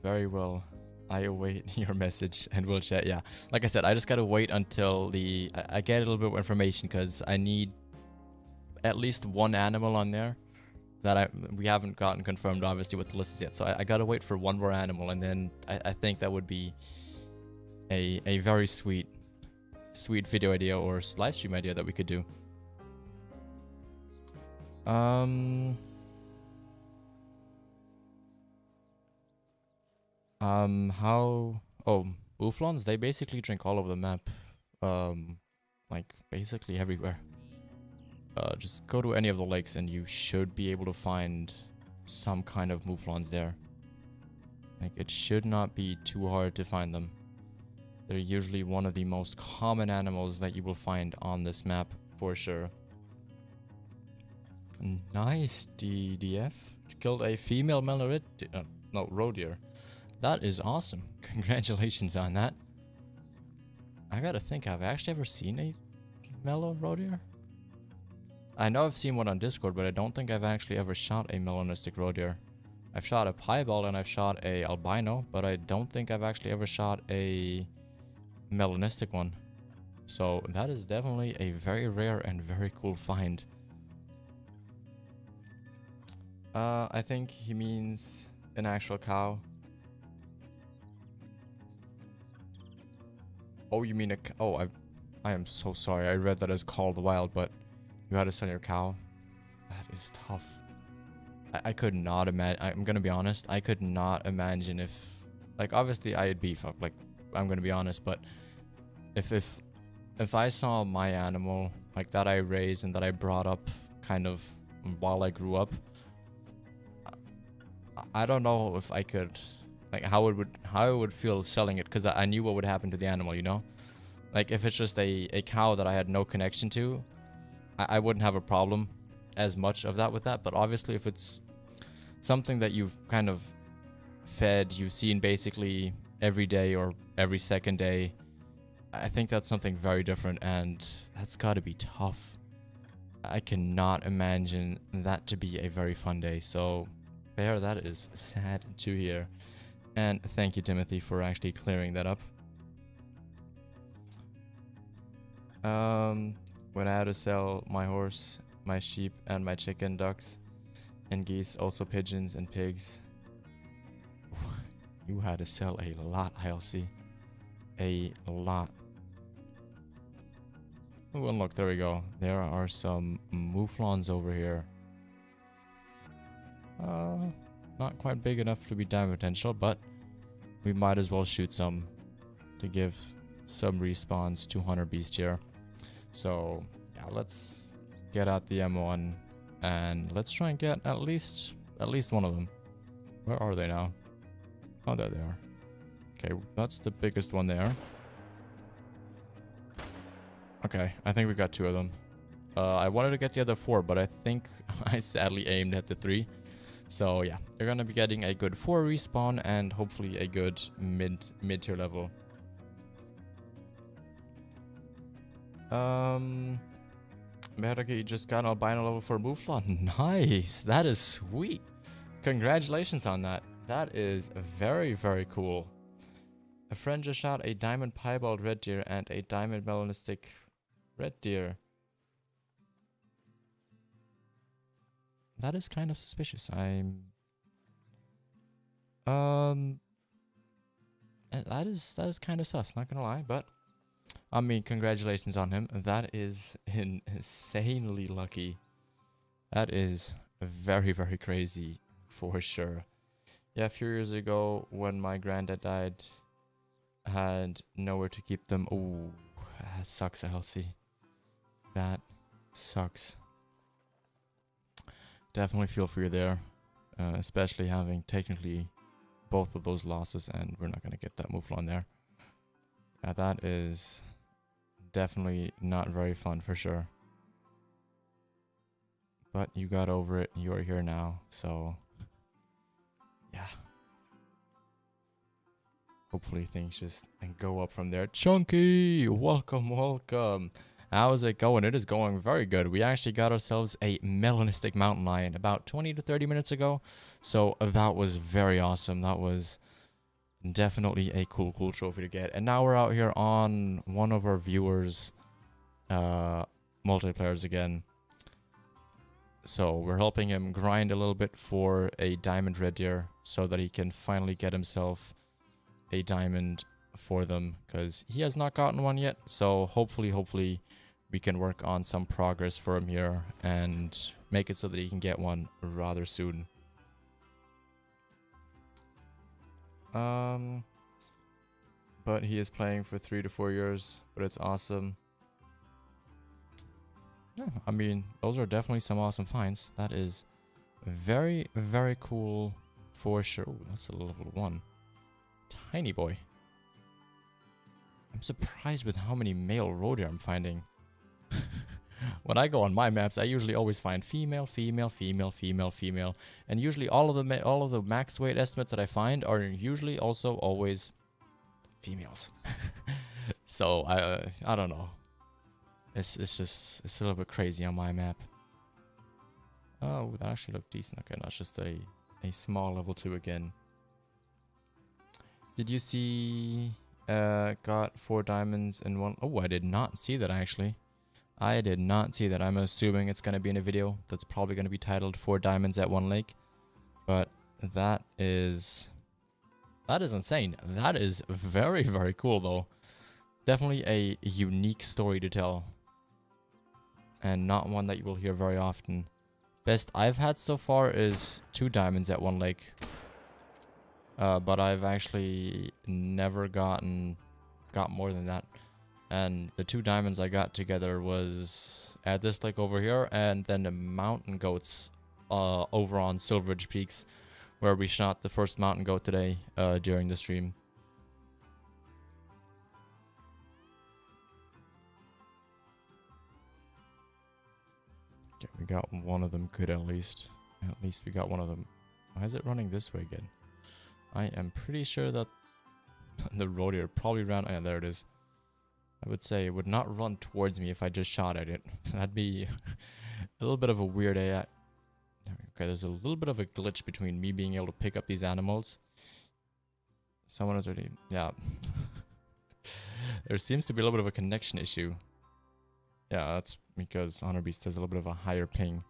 Very well. I await your message and we'll chat. Yeah, like I said, I just gotta wait until I get a little bit of information, because I need at least one animal on there that we haven't gotten confirmed, obviously, with the lists yet. So I gotta wait for one more animal, and then I think that would be a very sweet video idea or live stream idea that we could do. Mouflons, they basically drink all over the map. Like basically everywhere. Just go to any of the lakes and you should be able to find some kind of mouflons there. Like, it should not be too hard to find them. They're usually one of the most common animals that you will find on this map for sure. Nice, DDF. Killed a female roe deer. That is awesome. Congratulations on that. I gotta think, I've actually ever seen a mellow roe deer? I know I've seen one on Discord, but I don't think I've actually ever shot a melanistic roe deer. I've shot a piebald and I've shot a albino, but I don't think I've actually ever shot a melanistic one. So that is definitely a very rare and very cool find. I think he means an actual cow. Oh, you mean I am so sorry. I read that as Call of the Wild, but you had to sell your cow. That is tough. I could not imagine. I'm gonna be honest. I could not imagine if, like, obviously I had beef up. Like, I'm gonna be honest, but if I saw my animal like that I raised and that I brought up kind of while I grew up, I don't know if I could, like, how I would feel selling it, because I knew what would happen to the animal, you know? Like, if it's just a cow that I had no connection to, I wouldn't have a problem as much of that with that. But obviously, if it's something that you've kind of fed, you've seen basically every day or every second day, I think that's something very different, and that's got to be tough. I cannot imagine that to be a very fun day. So, Bear, that is sad to hear. And thank you, Timothy, for actually clearing that up. When I had to sell my horse, my sheep, and my chicken, ducks, and geese, also pigeons and pigs. You had to sell a lot, ILC. A lot. Oh, and look, there we go. There are some mouflons over here. Not quite big enough to be diamond potential, but we might as well shoot some to give some respawns to Hunter Beast here. So, yeah, let's get out the M1 and let's try and get at least one of them. Where are they now? Oh, there they are. Okay, that's the biggest one there. Okay, I think we got 2 of them. I wanted to get the other 4, but I think I sadly aimed at the 3. So yeah, you're gonna be getting a good 4 respawn and hopefully a good mid-tier level. Merake, you just got an albino level 4 mouflon. Nice, that is sweet. Congratulations on that. That is very, very cool. A friend just shot a diamond piebald red deer and a diamond melanistic red deer. That is kind of suspicious. That is kind of sus, not gonna lie, but I mean, congratulations on him. That is insanely lucky. That is very, very crazy for sure. Yeah, a few years ago when my granddad died, I had nowhere to keep them. Oh, that sucks, Elsie. That sucks. Definitely feel for you there, especially having technically both of those losses, and we're not going to get that mouflon there. Yeah, that is definitely not very fun for sure. But you got over it. You are here now, so yeah. Hopefully things just go up from there. Chunky, welcome, welcome. How's it going? It is going very good. We actually got ourselves a melanistic mountain lion about 20 to 30 minutes ago. So that was very awesome. That was definitely a cool trophy to get. And now we're out here on one of our viewers' multiplayers again. So we're helping him grind a little bit for a diamond red deer so that he can finally get himself a diamond for them, because he has not gotten one yet. So hopefully we can work on some progress for him here and make it so that he can get one rather soon. But he is playing for 3 to 4 years, but it's awesome. Yeah, I mean, those are definitely some awesome finds. That is very, very cool for sure. Ooh, that's a level 1. Tiny boy. I'm surprised with how many male roe deer I'm finding. When I go on my maps, I usually always find female, female, female, female, female, and usually all of the max weight estimates that I find are usually also always females. So I don't know. It's a little bit crazy on my map. Oh, that actually looked decent. Okay, that's just a small level 2 again. Did you see got 4 diamonds in one? Oh, I did not see that actually. I did not see that. I'm assuming it's going to be in a video that's probably going to be titled 4 diamonds at 1 lake. But that is insane. That is very, very cool though. Definitely a unique story to tell. And not one that you will hear very often. Best I've had so far is 2 diamonds at 1 lake. But I've actually never got more than that. And the 2 diamonds I got together was at this lake over here, and then the mountain goats over on Silveridge Peaks, where we shot the first mountain goat today during the stream. Okay, we got one of them good at least. At least we got one of them. Why is it running this way again? I am pretty sure that the roe deer probably ran... Oh, yeah, there it is. I would say it would not run towards me if I just shot at it. That'd be a little bit of a weird AI. Okay, there's a little bit of a glitch between me being able to pick up these animals. Someone has already... Yeah. There seems to be a little bit of a connection issue. Yeah, that's because Honor Beast has a little bit of a higher ping.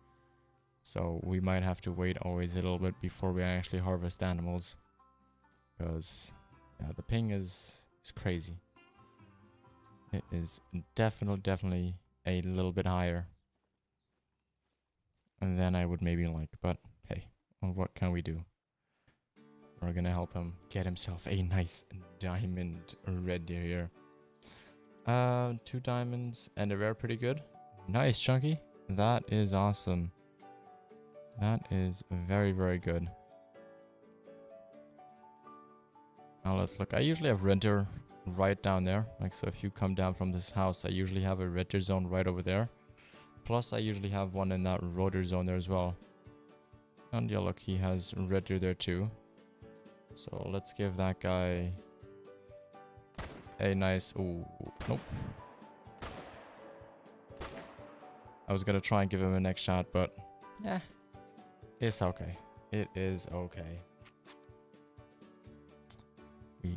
So we might have to wait always a little bit before we actually harvest animals. Because yeah, the ping is crazy. It is definitely a little bit higher. And then I would maybe like, but hey, well, what can we do? We're gonna help him get himself a nice diamond red deer here. 2 diamonds and a rare, pretty good. Nice, Chunky. That is awesome. That is very, very good. Now let's look. I usually have red deer right down there. Like, so if you come down from this house, I usually have a red deer zone right over there. Plus, I usually have one in that rotor zone there as well. And yeah, look, he has red deer there too. So let's give that guy a nice... Ooh, nope. I was gonna try and give him a next shot, but yeah, it's okay. It is okay.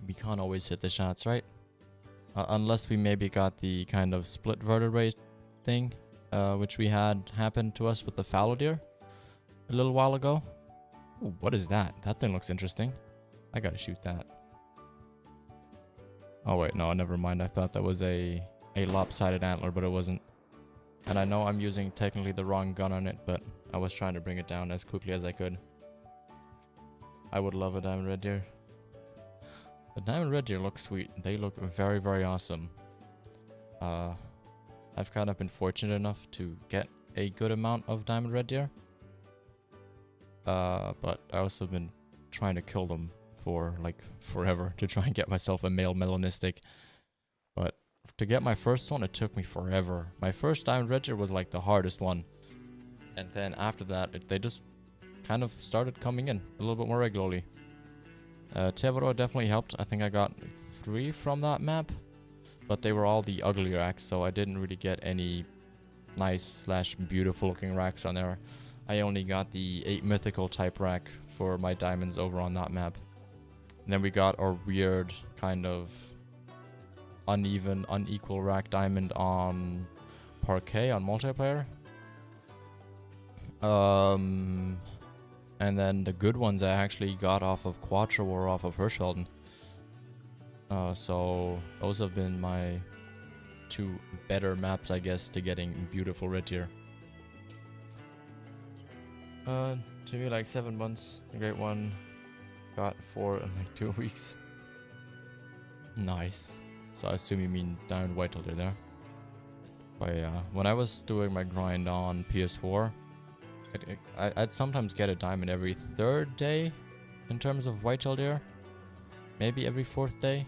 We can't always hit the shots, right? Unless we maybe got the kind of split vertebrae thing, which we had happen to us with the fallow deer a little while ago. Ooh, what is that? That thing looks interesting. I gotta shoot that. Oh wait, no, never mind. I thought that was a lopsided antler, but it wasn't. And I know I'm using technically the wrong gun on it, but I was trying to bring it down as quickly as I could. I would love a diamond red deer. The diamond red deer look sweet. They look very, very awesome. I've kind of been fortunate enough to get a good amount of diamond red deer. But I also been trying to kill them for like forever to try and get myself a male melanistic. But to get my first one, it took me forever. My first diamond red deer was like the hardest one. And then after that, they just kind of started coming in a little bit more regularly. Tevoro definitely helped. I think I got 3 from that map, but they were all the ugly racks, so I didn't really get any nice / beautiful looking racks on there. I only got the 8 mythical type rack for my diamonds over on that map. And then we got our weird kind of unequal rack diamond on Parquet on multiplayer. And then the good ones I actually got off of Quattro or off of Hirschfelden. So those have been my 2 better maps, I guess, to getting beautiful red deer. To me, like 7 months. The great one got 4 in like 2 weeks. Nice. So I assume you mean diamond whitetail deer there. But yeah, when I was doing my grind on PS4, I'd sometimes get a diamond every 3rd day in terms of whitetail deer. Maybe every 4th day.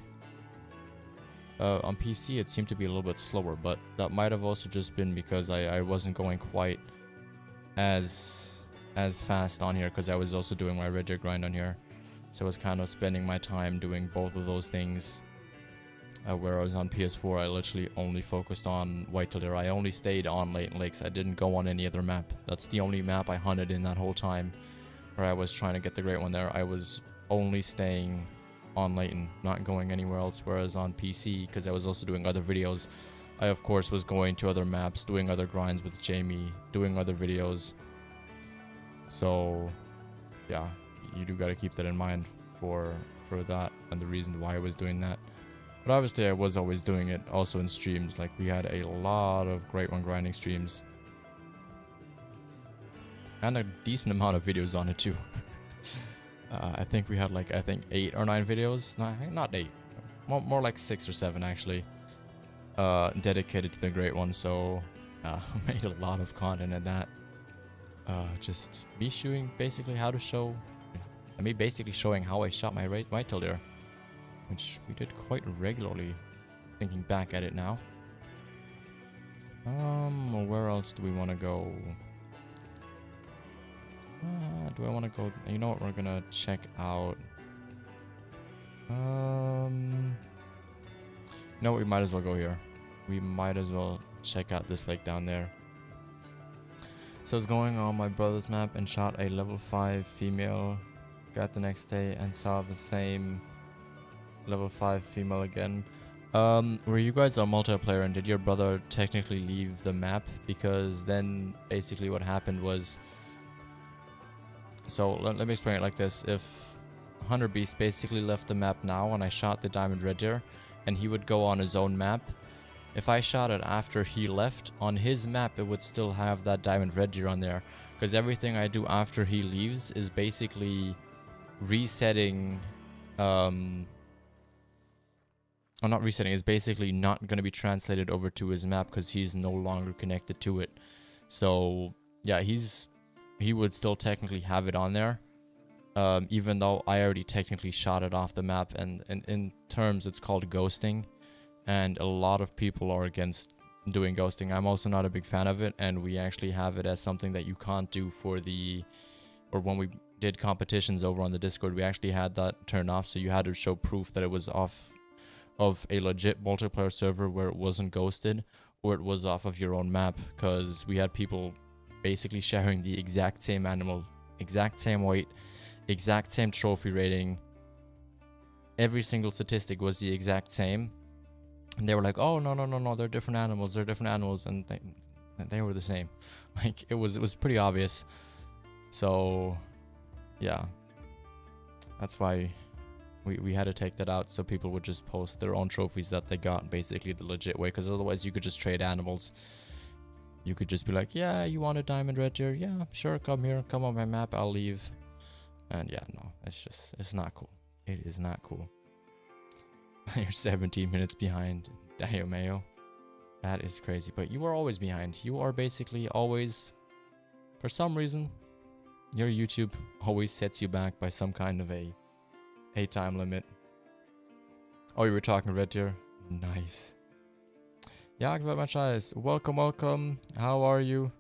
On PC it seemed to be a little bit slower, but that might have also just been because I wasn't going quite as fast on here, because I was also doing my red deer grind on here. So I was kind of spending my time doing both of those things. Whereas on PS4, I literally only focused on whitetail deer. I only stayed on Layton Lakes. I didn't go on any other map. That's the only map I hunted in that whole time, where I was trying to get the great one there. I was only staying on Layton, not going anywhere else. Whereas on PC, because I was also doing other videos, I of course was going to other maps, doing other grinds with Jamie, doing other videos. So yeah, you do got to keep that in mind for that and the reason why I was doing that. But obviously I was always doing it also in streams. Like, we had a lot of great one grinding streams. And a decent amount of videos on it too. I think we had like, 8 or 9 videos. Not 8. More like 6 or 7 actually. Dedicated to the great one. So I made a lot of content in that. Just me showing basically how to show... me basically showing how I shot my whitetail deer, which we did quite regularly, thinking back at it now. Where else do we want to go? Do I want to go? You know what? We're gonna check out. No, we might as well go here. We might as well check out this lake down there. So I was going on my brother's map and shot a level 5 female. Got the next day and saw the same level 5 female again. Were you guys on multiplayer and did your brother technically leave the map? Because then basically what happened was... So let me explain it like this. If Hunter Beast basically left the map now and I shot the diamond red deer and he would go on his own map, if I shot it after he left, on his map it would still have that diamond red deer on there. Because everything I do after he leaves is basically resetting, or not resetting, is basically not going to be translated over to his map because he's no longer connected to it. So yeah, he would still technically have it on there, even though I already technically shot it off the map. And in terms, it's called ghosting, and a lot of people are against doing ghosting. I'm also not a big fan of it, and we actually have it as something that you can't do for the, or when we did competitions over on the Discord, we actually had that turned off, so you had to show proof that it was off of a legit multiplayer server where it wasn't ghosted, or it was off of your own map, because we had people basically sharing the exact same animal, exact same weight, exact same trophy rating. Every single statistic was the exact same. And they were like, oh, no, they're different animals, and they were the same. Like, it was pretty obvious. So, yeah. That's why we had to take that out, so people would just post their own trophies that they got, basically the legit way, because otherwise you could just trade animals. You could just be like, yeah, you want a diamond red deer? Yeah, sure, come here, come on my map, I'll leave. And yeah, no, it's not cool. It is not cool. You're 17 minutes behind. Dio Mayo. That is crazy. But you are always behind. You are basically always, for some reason, your YouTube always sets you back by some kind of a time limit. Oh, you were talking red deer? Nice. Yeah, very much eyes. Welcome. How are you?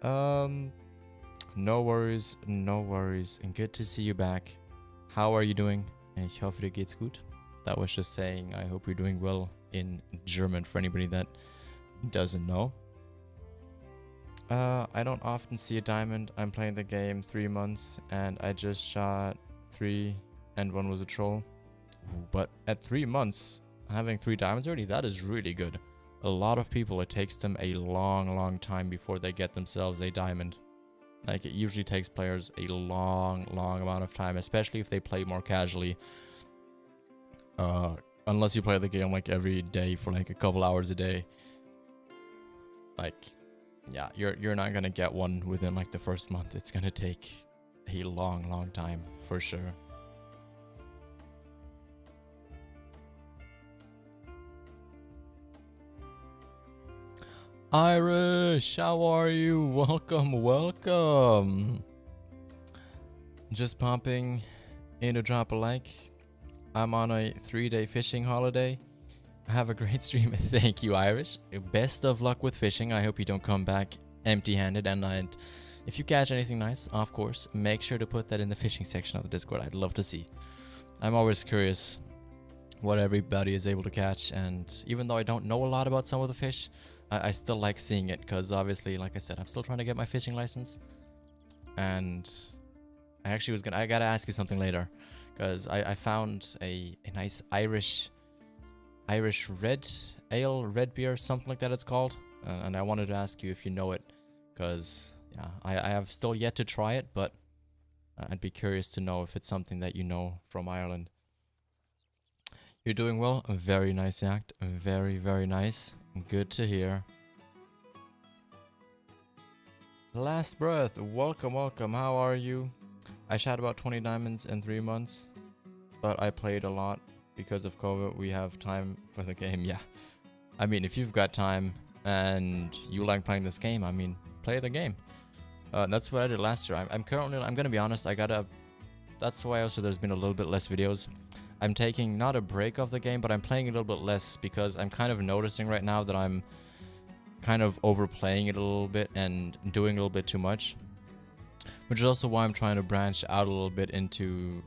No worries. And good to see you back. How are you doing? Ich hoffe, dir geht's gut. That was just saying, I hope you're doing well in German, for anybody that doesn't know. I don't often see a diamond. I'm playing the game 3 months, and I just shot 3, and 1 was a troll. But at 3 months, having 3 diamonds already, that is really good. A lot of people, it takes them a long time before they get themselves a diamond. Like, it usually takes players a long amount of time, especially if they play more casually. Unless you play the game like every day for like a couple hours a day. Like, yeah, you're not gonna get one within like the first month. It's gonna take a long time for sure. Irish, how are you? Welcome. Just popping in to drop a like. I'm on a 3-day fishing holiday. Have a great stream. Thank you, Irish. Best of luck with fishing. I hope you don't come back empty-handed. And if you catch anything nice, of course, make sure to put that in the fishing section of the Discord. I'd love to see. I'm always curious what everybody is able to catch. And even though I don't know a lot about some of the fish, I still like seeing it. Because obviously, like I said, I'm still trying to get my fishing license. And I gotta ask you something later. Because I found a nice Irish red ale, red beer, something like that it's called. And I wanted to ask you if you know it. Because, yeah, I have still yet to try it, but I'd be curious to know if it's something that you know from Ireland. You're doing well. A very nice act. Very nice. Good to hear. Last breath. Welcome. How are you? I shot about 20 diamonds in 3 months, but I played a lot because of COVID. We have time for the game. Yeah, I mean, if you've got time and you like playing this game, I mean, play the game. That's what I did last year. I'm gonna be honest, that's why also there's been a little bit less videos. I'm taking not a break of the game, but I'm playing a little bit less because I'm kind of noticing right now that I'm kind of overplaying it a little bit and doing a little bit too much. Which is also why I'm trying to branch out a little bit into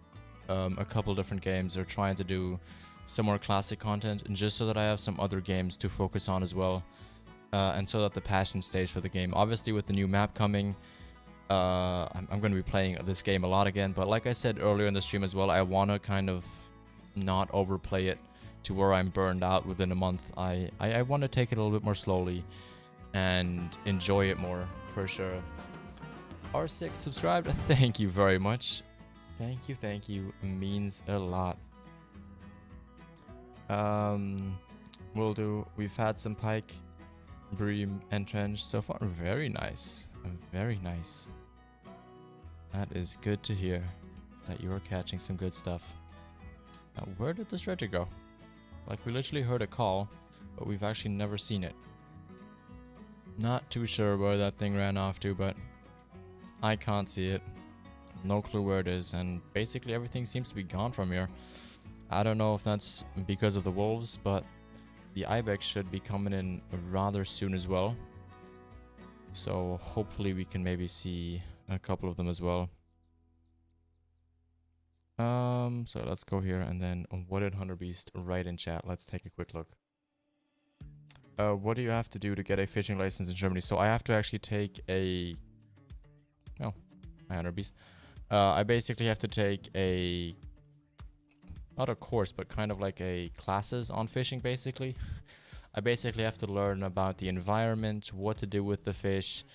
a couple different games, or trying to do some more classic content, and just so that I have some other games to focus on as well, and so that the passion stays for the game. Obviously, with the new map coming, I'm going to be playing this game a lot again, but like I said earlier in the stream as well, I want to kind of not overplay it to where I'm burned out within a month. I want to take it a little bit more slowly and enjoy it more, for sure. R6 subscribed. Thank you very much. Thank you. It means a lot. Will do. We've had some pike, bream, and trench so far. Very nice. Very nice. That is good to hear that you are catching some good stuff. Now, where did this redger go? Like, we literally heard a call, but we've actually never seen it. Not too sure where that thing ran off to, but I can't see it. No clue where it is, and basically everything seems to be gone from here. I don't know if that's because of the wolves, but the ibex should be coming in rather soon as well. So hopefully we can maybe see a couple of them as well. So let's go here and then what did Hunter Beast write in chat? Let's take a quick look. What do you have to do to get a fishing license in Germany? So I have to actually take a... Oh, my Hunter Beast. I basically have to take a... Not a course, but kind of like a classes on fishing, basically. I basically have to learn about the environment, what to do with the fish,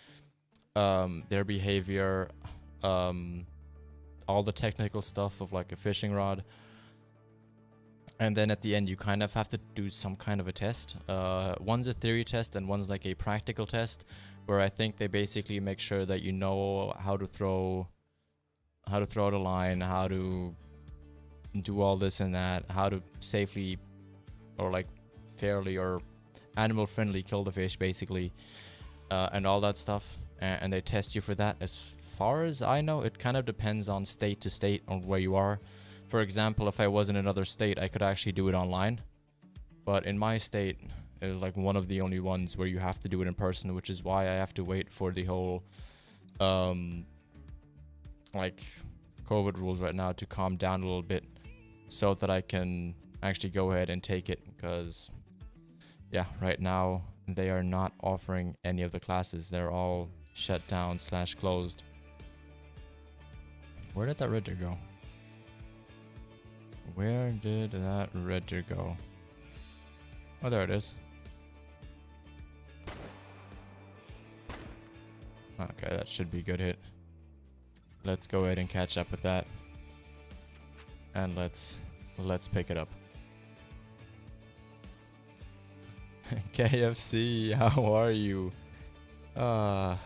their behavior, all the technical stuff of like a fishing rod. And then at the end, you kind of have to do some kind of a test. One's a theory test and one's like a practical test, where I think they basically make sure that you know how to throw the line, how to do all this and that, how to safely or like fairly or animal friendly kill the fish, basically, and all that stuff. And they test you for that. As far as I know, it kind of depends on state to state on where you are. For example, if I was in another state, I could actually do it online. But in my state, it was like one of the only ones where you have to do it in person, which is why I have to wait for the whole, like, COVID rules right now to calm down a little bit so that I can actually go ahead and take it. Because, yeah, right now, they are not offering any of the classes. They're all shut down / closed. Where did that redger go? Where did that redger go? Oh, there it is. Okay, that should be a good hit. Let's go ahead and catch up with that. And let's pick it up. KFC, how are you? Have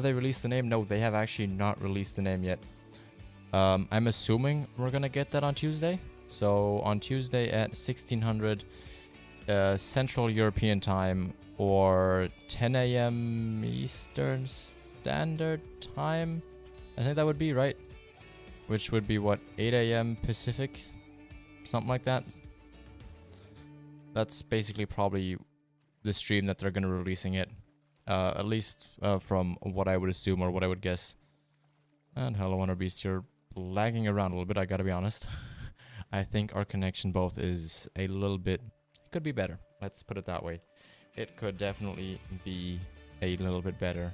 they released the name? No, they have actually not released the name yet. I'm assuming we're gonna get that on Tuesday. So on Tuesday at 1600 Central European Time or 10 a.m. Eastern Standard Time. I think that would be right. Which would be what, 8 a.m. Pacific? Something like that. That's basically probably the stream that they're gonna be releasing it. At least from what I would assume or what I would guess. And hello, Hunter Beast, you're lagging around a little bit, I gotta be honest. I think our connection both is a little bit... It could be better, let's put it that way. It could definitely be a little bit better.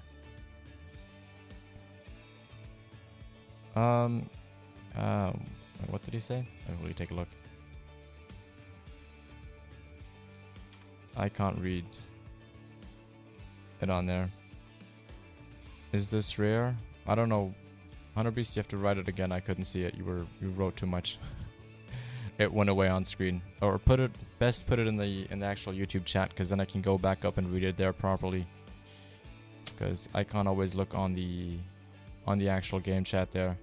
What did he say? I'll really take a look. I can't read it on there. Is this rare? I don't know. Hunter Beast, you have to write it again. I couldn't see it. You wrote too much. It went away on screen. Or best put it in the actual YouTube chat, because then I can go back up and read it there properly. Because I can't always look on the actual game chat there.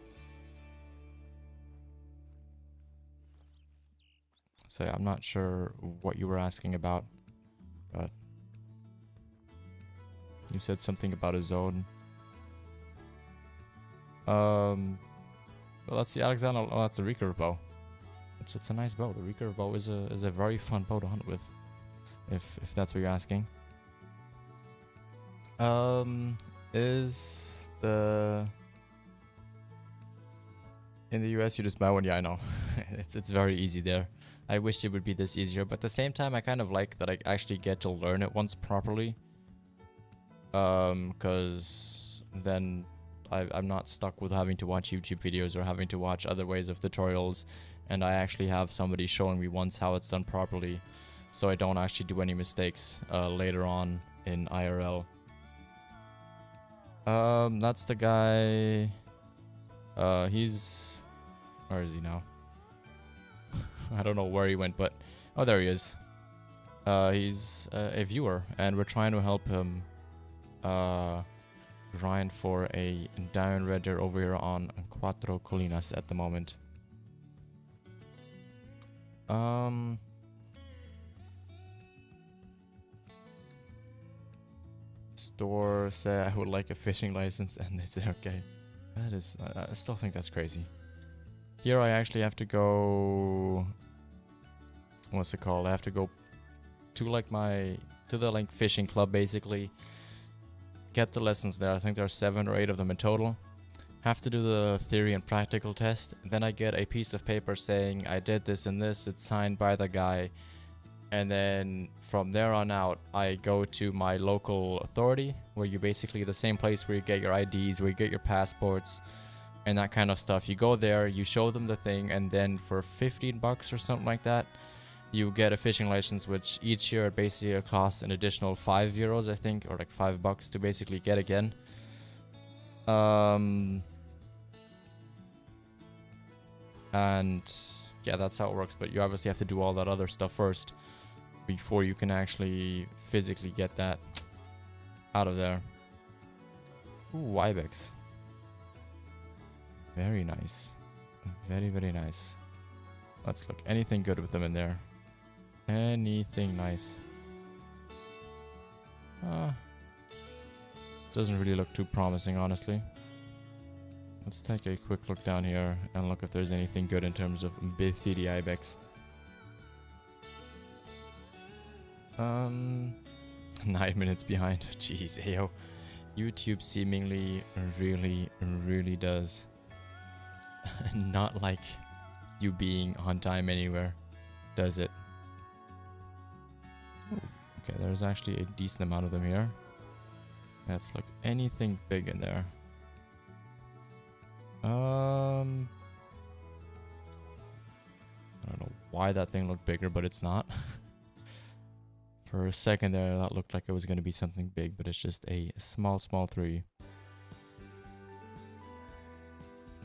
So yeah, I'm not sure what you were asking about, but you said something about a zone. Well, that's the Alexander. Oh, that's the recurve bow. It's a nice bow. The recurve bow is a very fun bow to hunt with, if that's what you're asking. Is the in the US you just buy one? Yeah, I know. it's very easy there. I wish it would be this easier, but at the same time, I kind of like that I actually get to learn it once properly. Because then I'm not stuck with having to watch YouTube videos or having to watch other ways of tutorials, and I actually have somebody showing me once how it's done properly, so I don't actually do any mistakes later on in IRL. That's the guy. He's... Where is he now? I don't know where he went, but... Oh, there he is. He's a viewer, and we're trying to help him grind for a diamond redder over here on Cuatro Colinas at the moment. Store said I would like a fishing license, and they said okay. That is, I still think that's crazy. Here I actually have to go. What's it called? I have to go to like to the like fishing club basically. Get the lessons there. I think there are 7 or 8 of them in total. Have to do the theory and practical test. Then I get a piece of paper saying I did this and this. It's signed by the guy. And then from there on out, I go to my local authority, where you basically the same place where you get your IDs, where you get your passports, and that kind of stuff. You go there, you show them the thing, and then for 15 bucks or something like that, you get a fishing license, which each year basically costs an additional 5 euros, I think, or like 5 bucks to basically get again. And yeah, that's how it works. But you obviously have to do all that other stuff first before you can actually physically get that out of there. Ooh, ibex. Very nice. Very, very nice. Let's look. Anything good with them in there? Anything nice? Doesn't really look too promising, honestly. Let's take a quick look down here and look if there's anything good in terms of Bethidi ibex. 9 minutes behind. Jeez, ayo. YouTube seemingly really does not like you being on time anywhere, does it? Ooh, okay, there's actually a decent amount of them here. Let's look. Anything big in there? I don't know why that thing looked bigger, but it's not. For a second there, that looked like it was going to be something big, but it's just a small 3.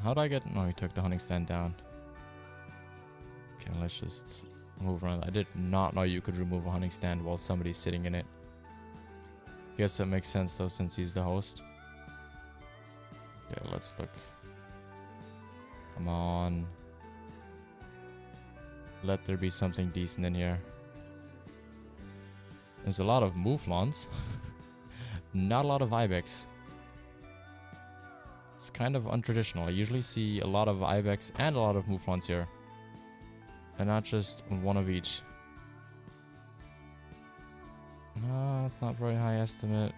How'd I get... No, he took the hunting stand down. Okay, let's just move around. I did not know you could remove a hunting stand while somebody's sitting in it. Guess that makes sense though, since he's the host. Okay, let's look. Come on. Let there be something decent in here. There's a lot of mouflons. Not a lot of ibex. It's kind of untraditional. I usually see a lot of ibex and a lot of mouflons here. And not just one of each. No, it's not very high estimate.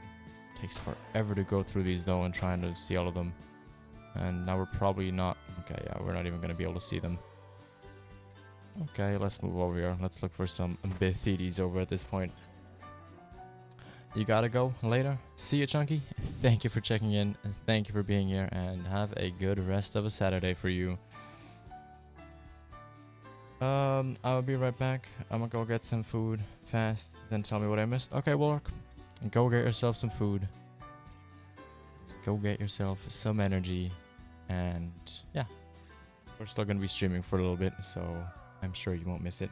Takes forever to go through these though and trying to see all of them. And now we're probably not... Okay, yeah, we're not even going to be able to see them. Okay, let's move over here. Let's look for some Bethidis over at this point. You gotta go later. See you, Chunky. Thank you for checking in. Thank you for being here. And have a good rest of a Saturday for you. I'll be right back. I'm gonna go get some food fast. Then tell me what I missed. Okay, Warlock. Go get yourself some food. Go get yourself some energy. And yeah. We're still gonna be streaming for a little bit, so I'm sure you won't miss it.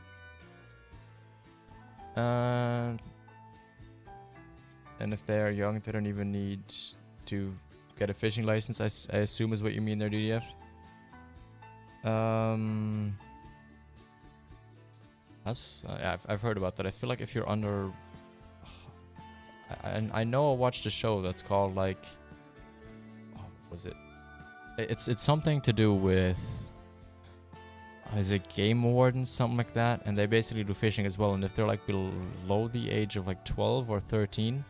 And if they're young, they don't even need to get a fishing license, I assume is what you mean there, DDF. Yeah, I've heard about that. I feel like if you're under... I know I watched a show that's called like... Oh, what was it? It's something to do with... Is it Game Wardens, something like that? And they basically do fishing as well. And if they're like below the age of like 12 or 13...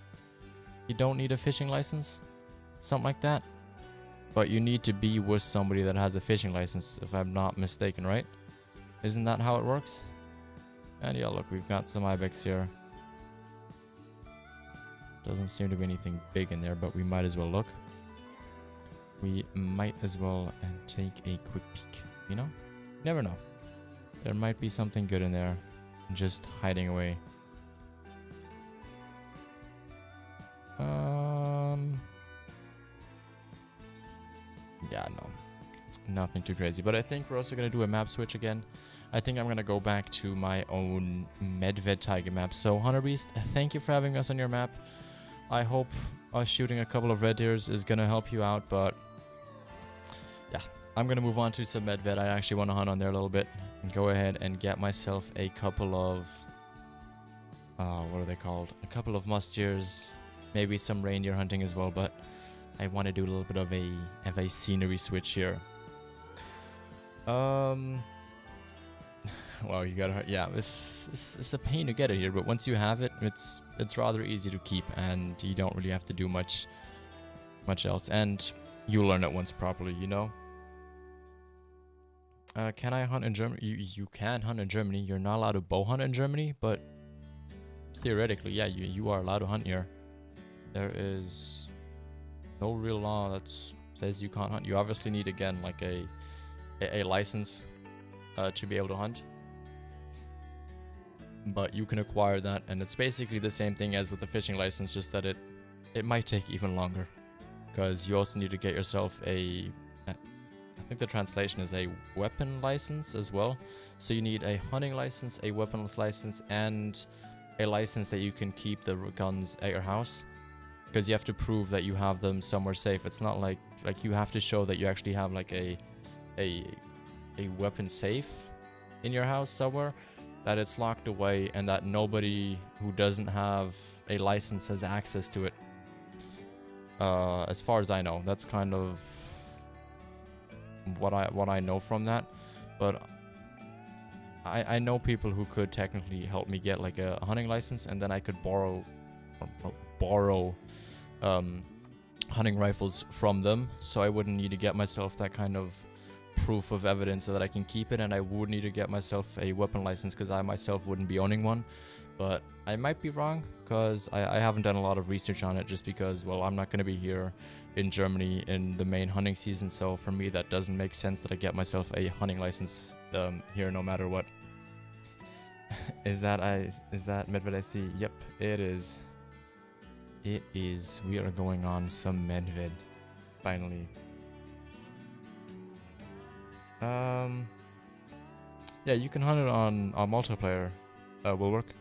You don't need a fishing license, something like that. But you need to be with somebody that has a fishing license, if I'm not mistaken, right? Isn't that how it works? And yeah, look, we've got some ibex here. Doesn't seem to be anything big in there, but we might as well look. We might as well take a quick peek, you know? Never know. There might be something good in there, just hiding away. Yeah, no. Nothing too crazy. But I think we're also going to do a map switch again. I think I'm going to go back to my own Medved Tiger map. So, Hunter Beast, thank you for having us on your map. I hope us shooting a couple of red deers is going to help you out. But, yeah, I'm going to move on to some Medved. I actually want to hunt on there a little bit. And go ahead and get myself a couple of... what are they called? A couple of musk deers. Maybe some reindeer hunting as well. But I want to do a little bit of a scenery switch here. Well, you gotta, yeah, it's a pain to get it here, but once you have it, it's rather easy to keep, and you don't really have to do much else, and you learn it once properly, you know. Can I hunt in Germany? You can hunt in Germany. You're not allowed to bow hunt in Germany, but theoretically, yeah, you are allowed to hunt here. There is no real law that says you can't hunt. You obviously need, again, like a license to be able to hunt, but you can acquire that, and it's basically the same thing as with the fishing license, just that it might take even longer, because you also need to get yourself I think the translation is a weapon license as well. So you need a hunting license, a weapons license, and a license that you can keep the guns at your house, because you have to prove that you have them somewhere safe. It's not like you have to show that you actually have like a weapon safe in your house somewhere, that it's locked away, and that nobody who doesn't have a license has access to it. As far as I know, that's kind of what I know from that. But I know people who could technically help me get like a hunting license, and then I could borrow hunting rifles from them, so I wouldn't need to get myself that kind of proof of evidence so that I can keep it, and I would need to get myself a weapon license, because I myself wouldn't be owning one. But I might be wrong, because I haven't done a lot of research on it, just because, well, I'm not going to be here in Germany in the main hunting season, so for me that doesn't make sense that I get myself a hunting license here no matter what. Is that Medved I see? Yep, it is. It is. We are going on some Medved finally. Yeah, you can hunt it on multiplayer. Will work.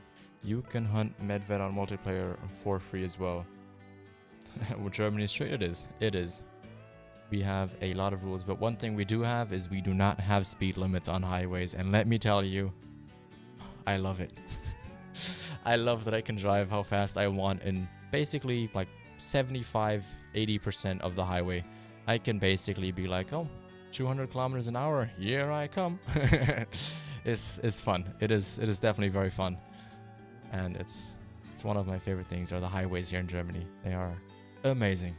You can hunt Medved on multiplayer for free as well. Well, Germany is straight. It is. It is. We have a lot of rules, but one thing we do have is we do not have speed limits on highways, and let me tell you, I love it. I love that I can drive how fast I want in basically like 75-80% of the highway. I can basically be like, oh, 200 kilometers an hour, here I come. It's fun. It is definitely very fun, and it's one of my favorite things are the highways here in Germany. They are amazing.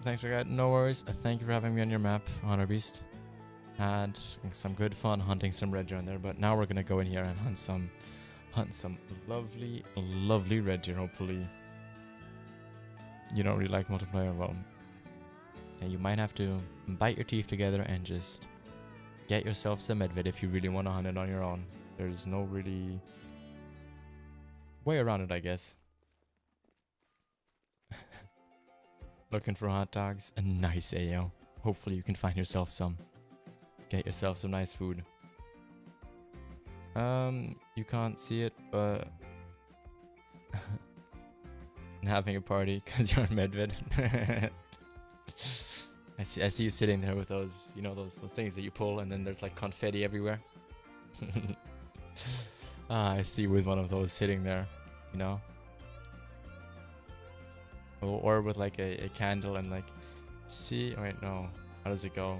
Thanks for that. No worries. Thank you for having me on your map, Hunter Beast. Had some good fun hunting some red deer on there, but now we're gonna go in here and hunt some lovely red deer. Hopefully, you don't really like multiplayer. Well, and you might have to bite your teeth together and just get yourself some Medved if you really want to hunt it on your own. There's no really way around it, I guess. Looking for hot dogs? A nice AO. Hopefully you can find yourself some. Get yourself some nice food. You can't see it, but having a party because you're on Medved. I see you sitting there with those, you know, those things that you pull and then there's like confetti everywhere. I see you with one of those sitting there, you know. Or with like a candle and like, see, wait, no, how does it go?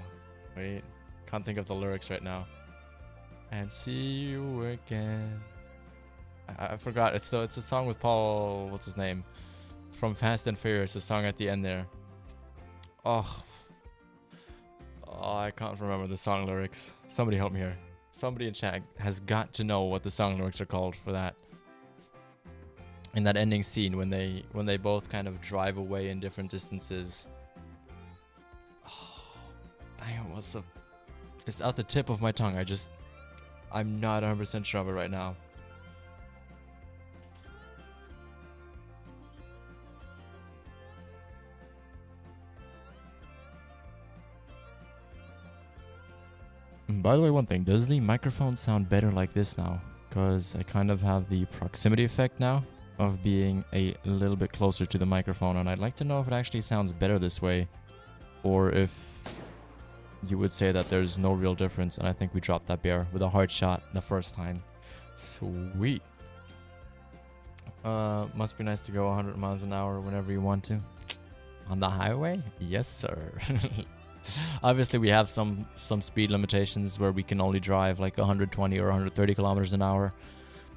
Wait, can't think of the lyrics right now. And see you again. I forgot. It's a song with Paul, what's his name? From Fast and Furious, the song at the end there. Oh, I can't remember the song lyrics. Somebody help me here. Somebody in chat has got to know what the song lyrics are called for that. In that ending scene when they both kind of drive away in different distances. Oh, dang, it's at the tip of my tongue. I'm not 100% sure of it right now. By the way, one thing, does the microphone sound better like this now? Because I kind of have the proximity effect now of being a little bit closer to the microphone, and I'd like to know if it actually sounds better this way, or if you would say that there's no real difference. And I think we dropped that bear with a hard shot the first time. Sweet. Must be nice to go 100 miles an hour whenever you want to. On the highway? Yes, sir. Obviously, we have some speed limitations where we can only drive like 120 or 130 kilometers an hour.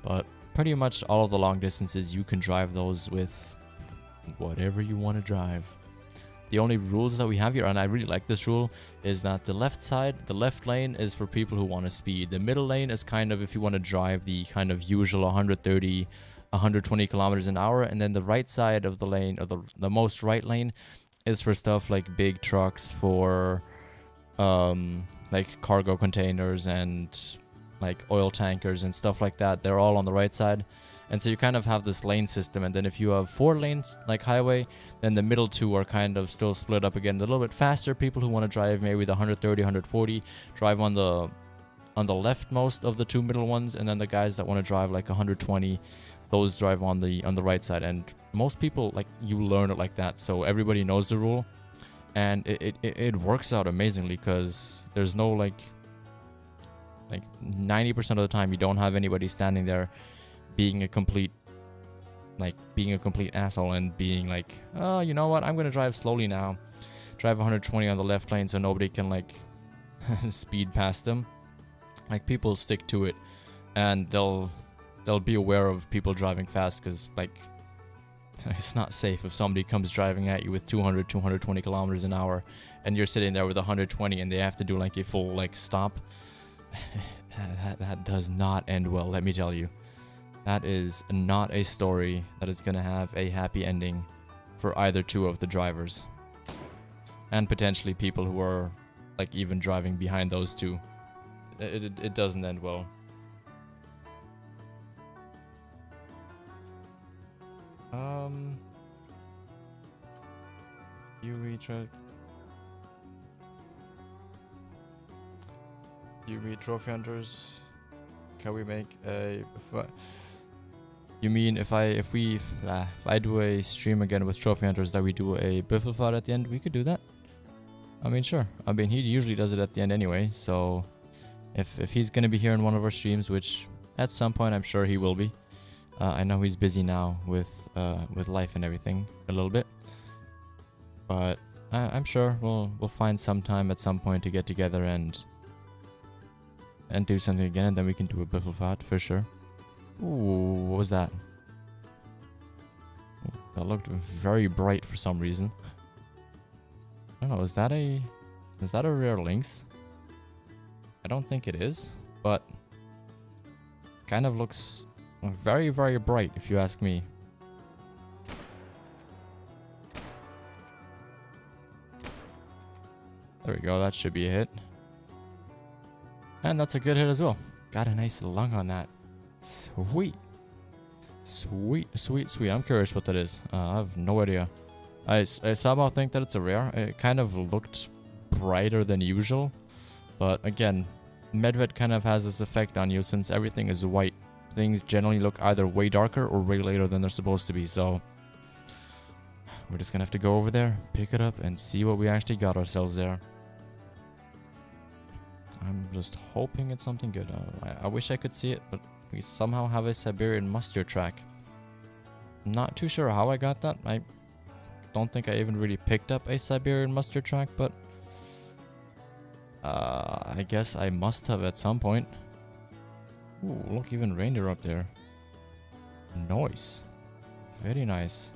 But pretty much all of the long distances, you can drive those with whatever you want to drive. The only rules that we have here, and I really like this rule, is that the left lane is for people who want to speed. The middle lane is kind of if you want to drive the kind of usual 130, 120 kilometers an hour. And then the right side of the lane, or the most right lane, is for stuff like big trucks, for like cargo containers and like oil tankers and stuff like that. They're all on the right side. And so you kind of have this lane system, and then if you have 4 lanes like highway, then the middle 2 are kind of still split up again. A little bit faster people who want to drive maybe the 130, 140 drive on the leftmost of the 2 middle ones, and then the guys that want to drive like 120, those drive on the right side. And most people, like, you learn it like that, so everybody knows the rule, and it works out amazingly, because there's no like 90% of the time you don't have anybody standing there being a complete asshole and being like, oh, you know what, I'm gonna drive slowly now, drive 120 on the left lane so nobody can like speed past them. Like, people stick to it, and they'll be aware of people driving fast, because like it's not safe if somebody comes driving at you with 220 kilometers an hour and you're sitting there with 120 and they have to do like a full like stop. That does not end well, let me tell you. That is not a story that is going to have a happy ending for either 2 of the drivers. And potentially people who are like even driving behind those 2. It doesn't end well. UE trophy hunters. Can we make a... You mean if I do a stream again with trophy hunters that we do a biffle fight at the end? We could do that. I mean, sure. I mean, he usually does it at the end anyway, so if he's gonna be here in one of our streams, which at some point I'm sure he will be. I know he's busy now with life and everything a little bit, but I'm sure we'll find some time at some point to get together and do something again, and then we can do a biffle fight for sure. Ooh, what was that? Ooh, that looked very bright for some reason. I don't know, is that a rare lynx? I don't think it is, but kind of looks very, very bright if you ask me. There we go, that should be a hit. And that's a good hit as well. Got a nice lung on that. Sweet. Sweet, sweet, sweet. I'm curious what that is. I have no idea. I somehow think that it's a rare. It kind of looked brighter than usual. But again, Medved kind of has this effect on you since everything is white. Things generally look either way darker or way later than they're supposed to be. So we're just gonna have to go over there, pick it up, and see what we actually got ourselves there. I'm just hoping it's something good. I wish I could see it, but we somehow have a Siberian mustard track. I'm not too sure how I got that. I don't think I even really picked up a Siberian mustard track, but I guess I must have at some point. Ooh, look, even reindeer up there. Nice. Very nice.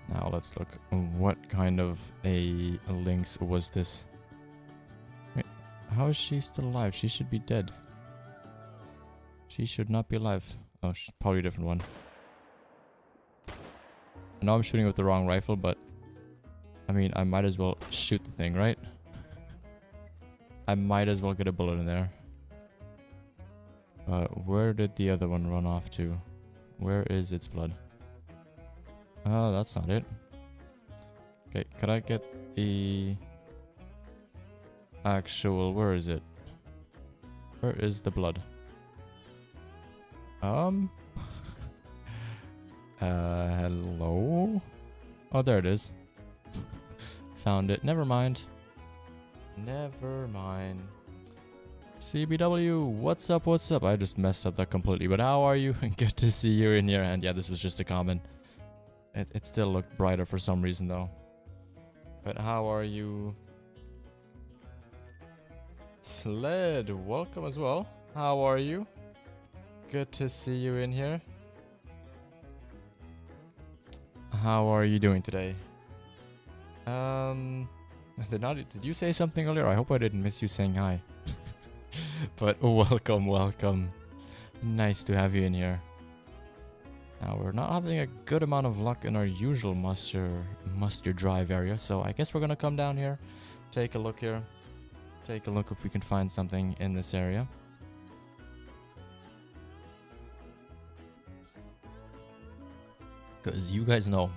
Now let's look. What kind of a lynx was this? Wait, how is she still alive? She should be dead. She should not be alive. Oh, she's probably a different one. I know I'm shooting with the wrong rifle, but I mean, I might as well shoot the thing, right? I might as well get a bullet in there. Where did the other one run off to? Where is its blood? Oh, that's not it. Okay, could I get the... actual... Where is it? Where is the blood? Hello? Oh, there it is. Found it. Never mind. Never mind. CBW, what's up, what's up? I just messed up that completely, but how are you? Good to see you in here. And yeah, this was just a comment. It still looked brighter for some reason, though. But how are you? Sled, welcome as well. How are you? Good to see you in here. How are you doing today? Did you say something earlier? I hope I didn't miss you saying hi. But welcome, welcome. Nice to have you in here. Now we're not having a good amount of luck in our usual muster drive area, so I guess we're gonna come down here, take a look here, take a look if we can find something in this area. Because you guys know,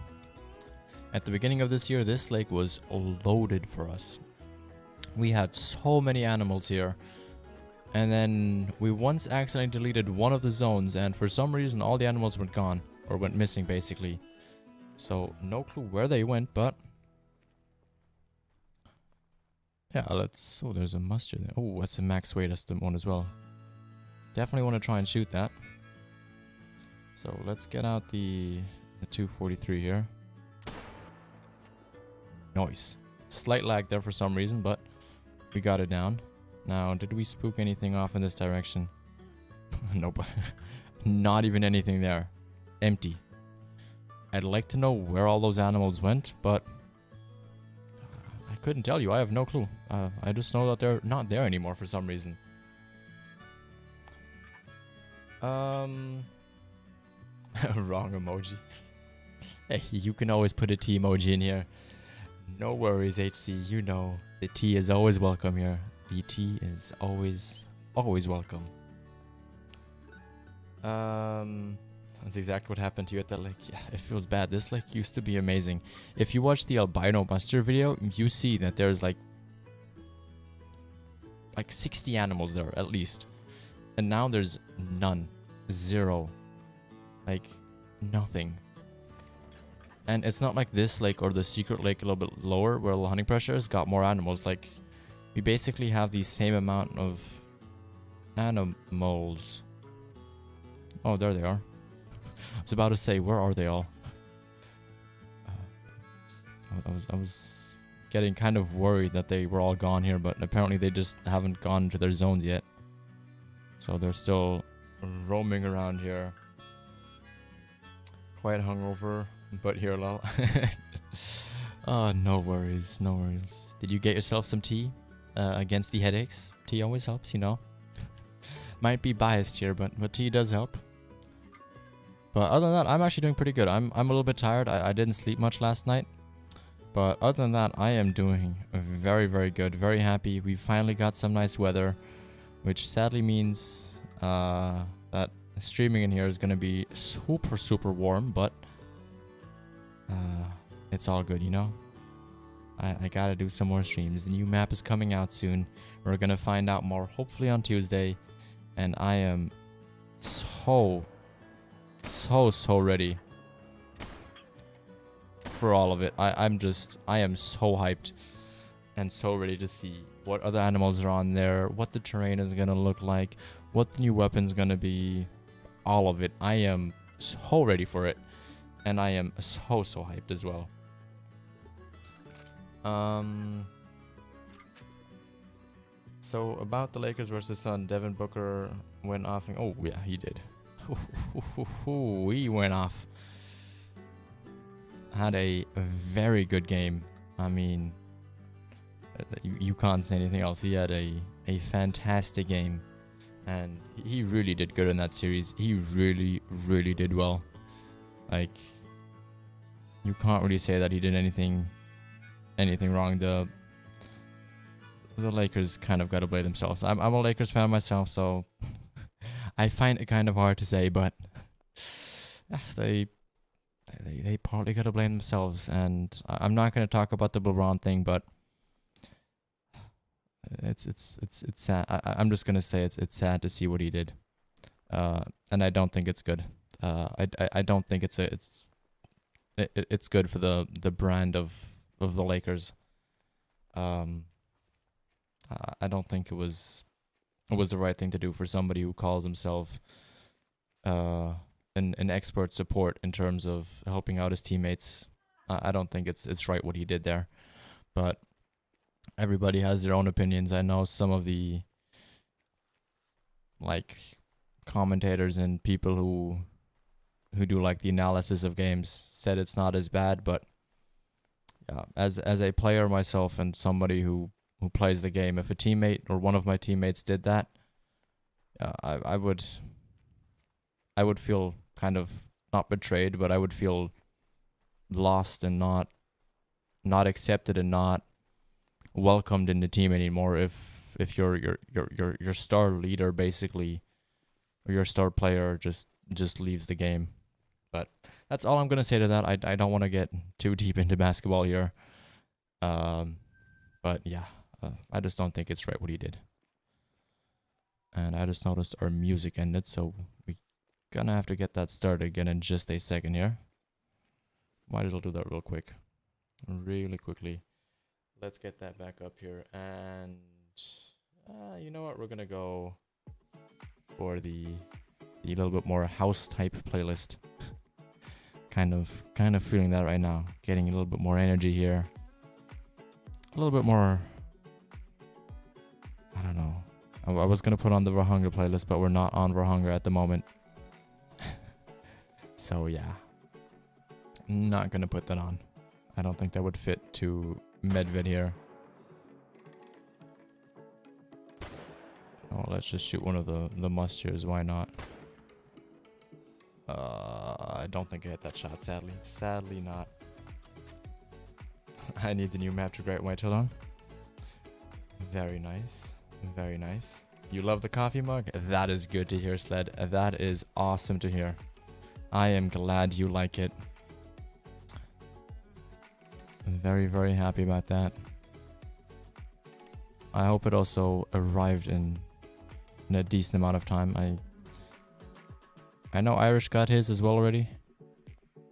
at the beginning of this year, this lake was loaded for us. We had so many animals here. And then we once accidentally deleted one of the zones, and for some reason all the animals went gone. Or went missing, basically. So, no clue where they went, but... yeah, let's... oh, there's a mustard there. Oh, that's a max weight estimate one as well. Definitely want to try and shoot that. So, let's get out the 243 here. Nice. Slight lag there for some reason, but we got it down. Now, did we spook anything off in this direction? Nope. Not even anything there. Empty. I'd like to know where all those animals went, but I couldn't tell you. I have no clue. I just know that they're not there anymore for some reason. Wrong emoji. Hey, you can always put a T emoji in here. No worries, HC. You know, the T is always welcome here. The tea is always welcome. That's exactly what happened to you at that lake. Yeah, it feels bad. This lake used to be amazing. If you watch the albino muster video, you see that there's like 60 animals there at least. And now there's none. Zero. Like, nothing. And it's not like this lake or the secret lake a little bit lower where the hunting pressure has got more animals. Like, we basically have the same amount of animals. Oh, there they are. I was about to say, where are they all? I was getting kind of worried that they were all gone here, but apparently they just haven't gone to their zones yet. So they're still roaming around here. Quite hungover, but here, lol. Oh, no worries, no worries. Did you get yourself some tea? Against the headaches. Tea always helps, you know. Might be biased here, but tea does help. But other than that, I'm actually doing pretty good. I'm a little bit tired. I didn't sleep much last night. But other than that, I am doing very, very good. Very happy. We finally got some nice weather, which sadly means that streaming in here is going to be super, super warm, but it's all good, you know. I gotta do some more streams. The new map is coming out soon. We're gonna find out more, hopefully on Tuesday. And I am so ready for all of it. I am so hyped and so ready to see what other animals are on there, what the terrain is gonna look like, what the new weapon's gonna be, all of it. I am so ready for it. And I am so hyped as well. So about the Lakers versus Sun, Devin Booker went off. And, oh yeah, he did. He went off. Had a very good game. I mean, you can't say anything else. He had a fantastic game, and he really did good in that series. He really did well. Like, you can't really say that he did anything wrong. The Lakers kind of got to blame themselves. I'm a Lakers fan myself, so I find it kind of hard to say, but they partly got to blame themselves. And I'm not going to talk about the LeBron thing, but it's sad. I'm just gonna say it's sad to see what he did. And I don't think it's good. I don't think it's good for the brand of the Lakers. Um, I don't think it was the right thing to do for somebody who calls himself an expert support in terms of helping out his teammates. I don't think it's right what he did there, but everybody has their own opinions. I know some of the like commentators and people who do like the analysis of games said it's not as bad, but as a player myself and somebody who plays the game, if a teammate or one of my teammates did that, I would feel kind of not betrayed, but I would feel lost and not accepted and not welcomed in the team anymore if your star leader basically, or your star player just leaves the game. But that's all I'm gonna say to that. I don't want to get too deep into basketball here. But yeah, I just don't think it's right what he did. And I just noticed our music ended, so we gonna have to get that started again in just a second here. Might as well do that real quick, really quickly. Let's get that back up here, and you know what? We're gonna go for the little bit more house type playlist. kind of feeling that right now. Getting a little bit more energy here. A little bit more. I don't know. I was gonna put on the Rahunger playlist, but we're not on Rahunger at the moment. So yeah, not gonna put that on. I don't think that would fit to Medved here. Oh, let's just shoot one of the musters. Why not? I don't think I hit that shot, sadly. Sadly not. I need the new map to Great White. Hold on. Very nice. Very nice. You love the coffee mug? That is good to hear, Sled. That is awesome to hear. I am glad you like it. I'm very, very happy about that. I hope it also arrived in a decent amount of time. I know Irish got his as well already.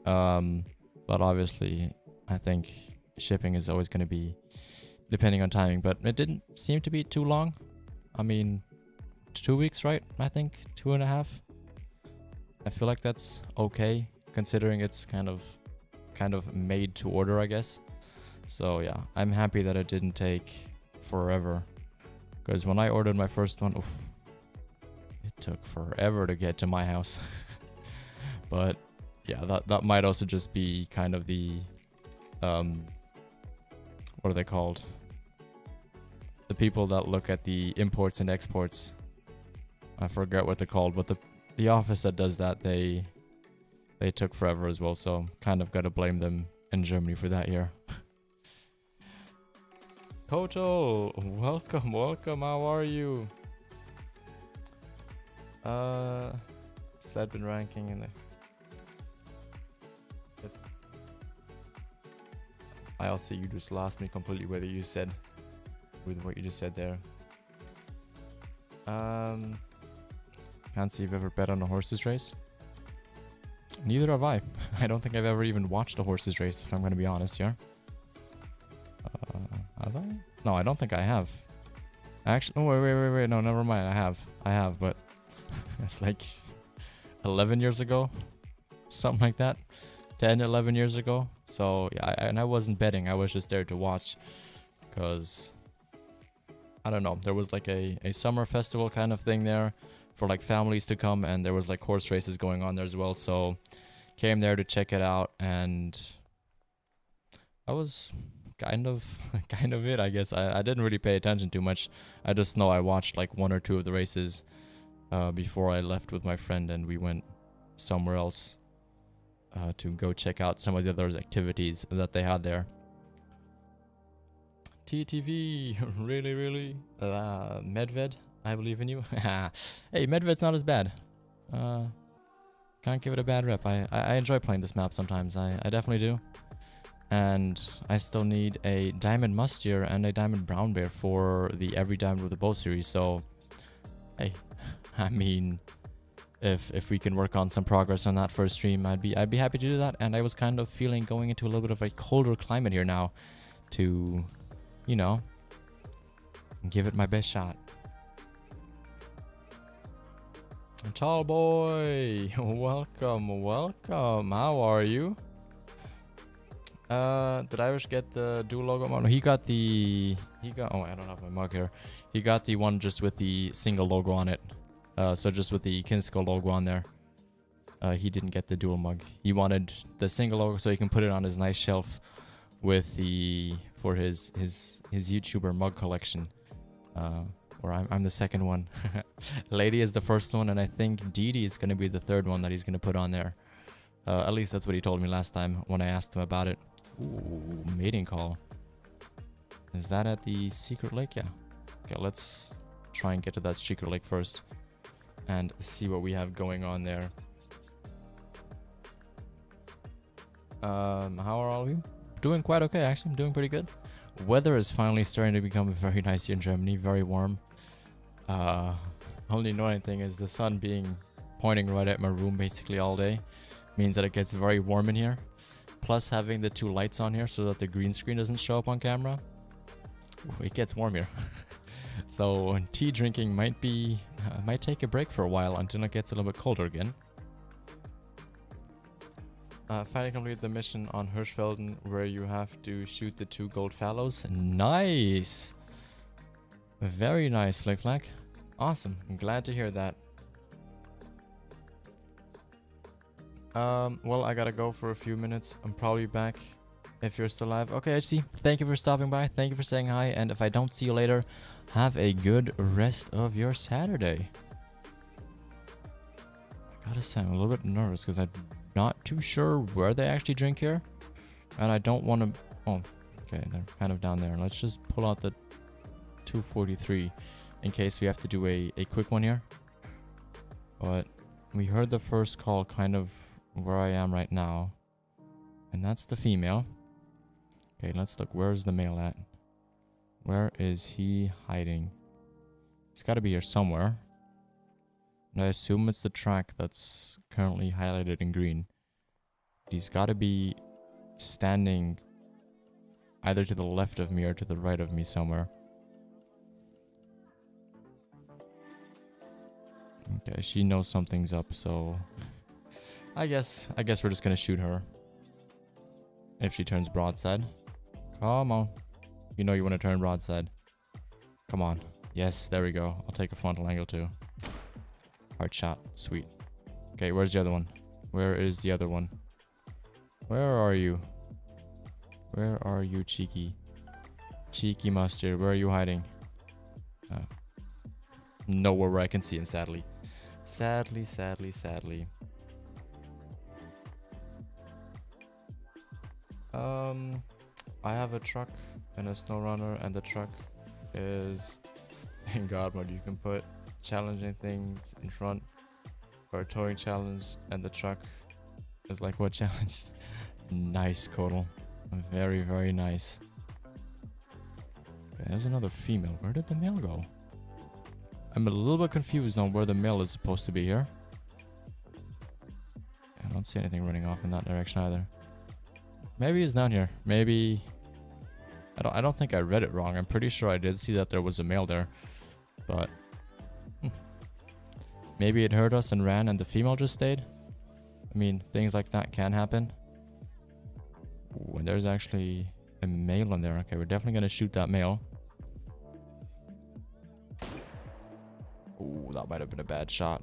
But obviously, I think shipping is always going to be depending on timing. But it didn't seem to be too long. I mean, 2 weeks, right? I think 2.5. I feel like that's okay, considering it's kind of made to order, I guess. So yeah, I'm happy that it didn't take forever. Because when I ordered my first one, oof, it took forever to get to my house. But yeah, that might also just be kind of the what are they called? The people that look at the imports and exports. I forget what they're called, but the office that does that, they took forever as well, so kind of gotta blame them in Germany for that here. Koto, welcome, how are you? Sled been ranking in the... I'll say you just lost me completely with what you said. With what you just said there. Can't say you've ever bet on a horse's race. Neither have I. I don't think I've ever even watched a horse's race, if I'm going to be honest here. Have I? No, I don't think I have. Actually, oh, wait. No, never mind. I have, but it's like 11 years ago. Something like that. 10, 11 years ago. So, yeah, and I wasn't betting. I was just there to watch. Because, I don't know. There was like a summer festival kind of thing there for like families to come, and there was like horse races going on there as well. So, came there to check it out, and I was kind of it, I guess. I didn't really pay attention too much. I just know I watched like 1 or 2 of the races before I left with my friend, and we went somewhere else to go check out some of the other activities that they had there. TTV, really? Medved, I believe in you. Hey, Medved's not as bad. Can't give it a bad rep. I enjoy playing this map sometimes. I definitely do. And I still need a diamond mustier and a diamond brown bear for the every diamond with a bow series. So, hey, I mean, if we can work on some progress on that first stream, I'd be happy to do that. And I was kind of feeling going into a little bit of a colder climate here now to, you know, give it my best shot. Tall boy, welcome, welcome. How are you? Did Irish get the dual logo? Oh, no, he got, oh, I don't have my mug here. He got the one just with the single logo on it. So just with the Kinsko logo on there. He didn't get the dual mug. He wanted the single logo so he can put it on his nice shelf with for his YouTuber mug collection. Or I'm the second one. Lady is the first one, and I think Dee is gonna be the third one that he's gonna put on there. At least that's what he told me last time when I asked him about it. Ooh, mating call. Is that at the secret lake? Yeah. Okay, let's try and get to that secret lake first and see what we have going on there. How are all of you? Doing quite okay, actually. I'm doing pretty good. Weather is finally starting to become very nice here in Germany. Very warm. Only annoying thing is the sun pointing right at my room basically all day means that it gets very warm in here. Plus having the 2 lights on here so that the green screen doesn't show up on camera. Ooh, it gets warm here. So tea drinking might take a break for a while until it gets a little bit colder again. Finally complete the mission on Hirschfelden where you have to shoot the 2 gold fallows. Nice! Very nice, Flick Flack. Awesome. I'm glad to hear that. Well, I gotta go for a few minutes. I'm probably back if you're still alive. Okay, HC, thank you for stopping by. Thank you for saying hi. And if I don't see you later, have a good rest of your Saturday. I gotta say, I'm a little bit nervous because I'm not too sure where they actually drink here. And I don't want to... Oh, okay, they're kind of down there. Let's just pull out the 243 in case we have to do a quick one here. But we heard the first call kind of where I am right now. And that's the female. Okay, let's look. Where's the male at? Where is he hiding? He's got to be here somewhere. And I assume it's the track that's currently highlighted in green. He's got to be standing either to the left of me or to the right of me somewhere. Okay, she knows something's up, so I guess we're just gonna shoot her. If she turns broadside. Come on. You know you want to turn broadside. Come on. Yes, there we go. I'll take a frontal angle too. Hard shot. Sweet. Okay, where's the other one? Where is the other one? Where are you? Where are you, cheeky? Cheeky mustard. Where are you hiding? Nowhere where I can see him, sadly. Sadly, sadly, sadly. I have a truck and a snow runner, and the truck is in God mode. You can put challenging things in front for a towing challenge, and the truck is like, what challenge? Nice, Kodal. Very, very nice. Okay, there's another female. Where did the male go? I'm a little bit confused on where the male is supposed to be here. I don't see anything running off in that direction either. Maybe he's down here. Maybe... I don't think I read it wrong. I'm pretty sure I did see that there was a male there. But... maybe it heard us and ran and the female just stayed. I mean, things like that can happen. Ooh, and there's actually a male in there. Okay, we're definitely going to shoot that male. Ooh, that might have been a bad shot.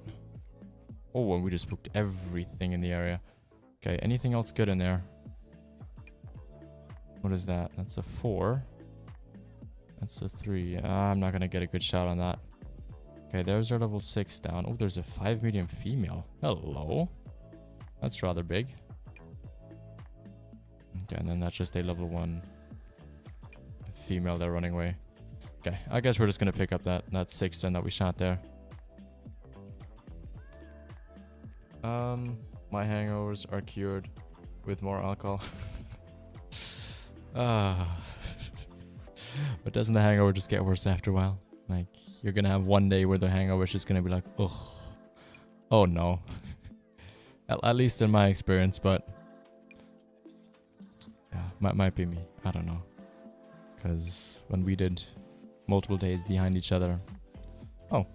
Oh, and we just spooked everything in the area. Okay, anything else good in there? What is that? That's a 4. That's a 3. I'm not going to get a good shot on that. Okay, there's our level 6 down. Oh, there's a 5 medium female. Hello. That's rather big. Okay, and then that's just a level 1 female there running away. Okay, I guess we're just going to pick up that 6 then that we shot there. My hangovers are cured with more alcohol. Uh, but doesn't the hangover just get worse after a while? Like, you're gonna have one day where the hangover is just gonna be like, oh no. At least in my experience, but yeah, might be me. I don't know. Because when we did multiple days behind each other. Oh.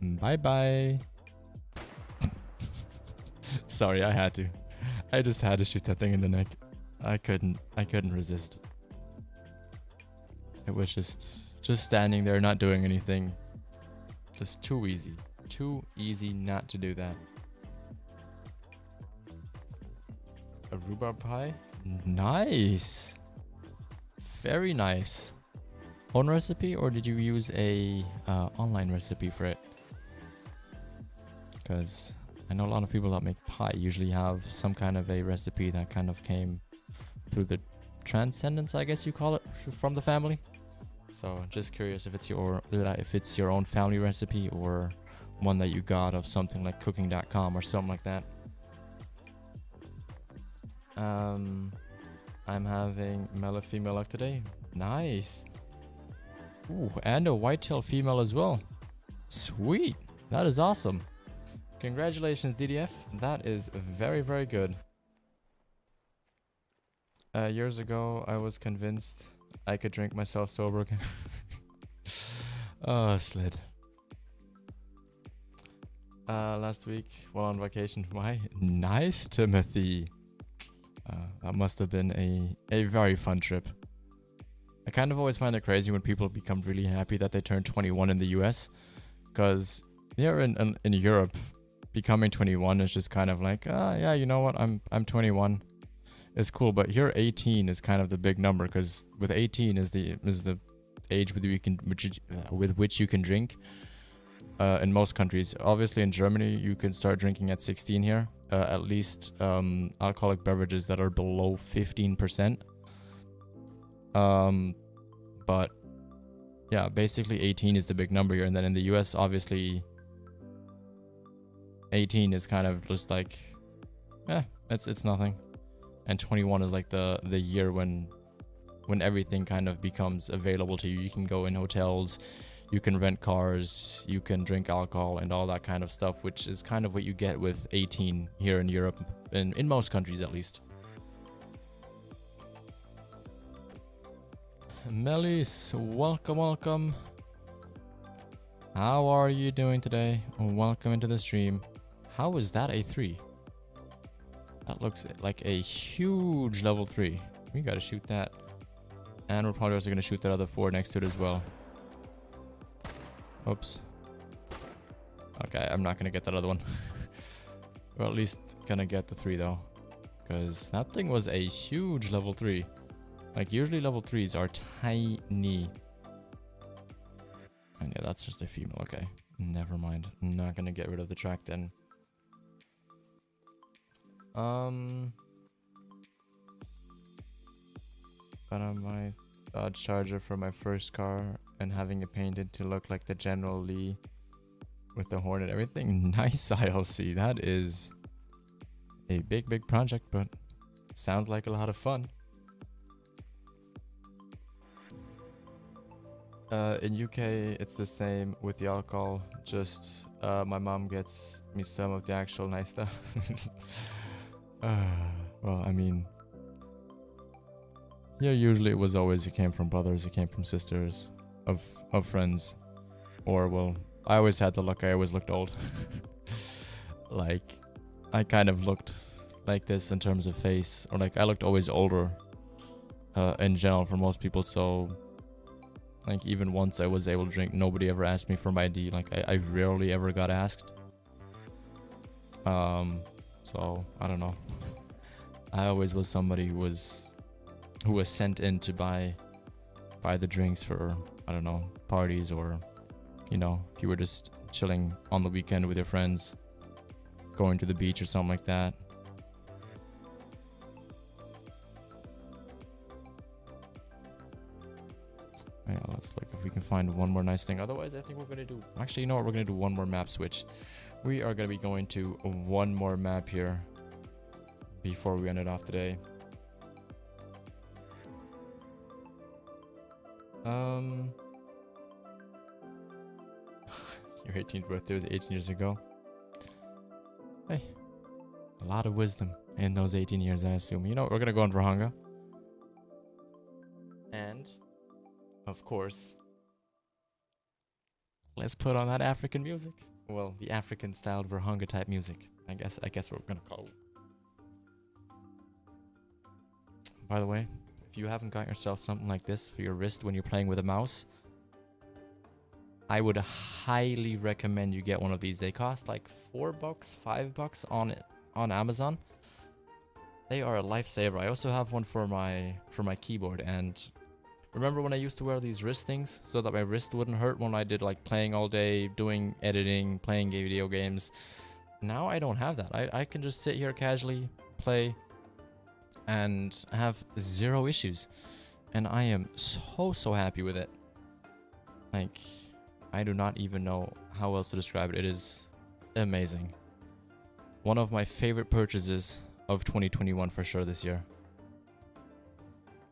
Bye bye. Sorry, I had to. I just had to shoot that thing in the neck. I couldn't resist. It was just standing there, not doing anything. Just too easy. Too easy not to do that. A rhubarb pie? Nice. Very nice. Own recipe, or did you use a online recipe for it? Because I know a lot of people that make pie usually have some kind of a recipe that kind of came through the transcendence, I guess you call it, from the family. So just curious if it's your own family recipe or one that you got of something like cooking.com or something like that. I'm having male female luck today. Nice. Ooh, and a whitetail female as well. Sweet. That is awesome. Congratulations, DDF. That is very, very good. Years ago, I was convinced I could drink myself sober again. Oh, slid. Last week, while on vacation, why? Nice, Timothy. That must have been a very fun trip. I kind of always find it crazy when people become really happy that they turn 21 in the US. Because here in Europe, becoming 21 is just kind of like, yeah, you know what, I'm 21. It's cool, but here 18 is kind of the big number, because with 18 is the age with which you can drink. In most countries, obviously in Germany, you can start drinking at 16 here. At least alcoholic beverages that are below 15%. But yeah, basically 18 is the big number here, and then in the US, obviously 18 is kind of just like, it's nothing. And 21 is like the year when everything kind of becomes available to you. You can go in hotels, you can rent cars, you can drink alcohol and all that kind of stuff, which is kind of what you get with 18 here in Europe, in most countries at least. Melis, welcome. How are you doing today? Welcome into the stream. How is that a 3? That looks like a huge level 3. We gotta shoot that. And we're probably also gonna shoot that other 4 next to it as well. Oops. Okay, I'm not gonna get that other one. Or at least gonna get the 3 though. Because that thing was a huge level 3. Like, usually level 3s are tiny. And yeah, that's just a female. Okay, never mind. I'm not gonna get rid of the track then. Got on my Dodge Charger for my first car and having it painted to look like the General Lee with the horn and everything. Nice, ILC. That is a big project, but sounds like a lot of fun. In UK, it's the same with the alcohol. Just my mom gets me some of the actual nice stuff. Well, I mean, yeah, usually it came from brothers, it came from sisters of friends, or well, I always had the luck. I always looked old. Like, I kind of looked like this in terms of face, or like I looked always older in general for most people. So like, even once I was able to drink, nobody ever asked me for my ID. Like, I rarely ever got asked. So I don't know. I always was somebody who was sent in to buy the drinks for, I don't know, parties, or, you know, if you were just chilling on the weekend with your friends, going to the beach or something like that. Yeah, let's look if we can find one more nice thing. Otherwise, I think we're gonna do, actually, you know what, we're gonna do one more map switch. We are gonna be going to one more map here before we end it off today. Your 18th birthday was 18 years ago. Hey, a lot of wisdom in those 18 years, I assume. You know, we're gonna go on Verhanga. And, of course, let's put on that African music. Well, the African-styled Verhanga type music. I guess we're gonna call it. By the way, if you haven't got yourself something like this for your wrist when you're playing with a mouse, I would highly recommend you get one of these. They cost like $4, $5 on Amazon. They are a lifesaver. I also have one for my keyboard. And remember when I used to wear these wrist things so that my wrist wouldn't hurt when I did like playing all day, doing editing, playing video games? Now I don't have that. I can just sit here casually, play, and have zero issues. And I am so happy with it. Like, I do not even know how else to describe it. It is amazing. One of my favorite purchases of 2021 for sure this year.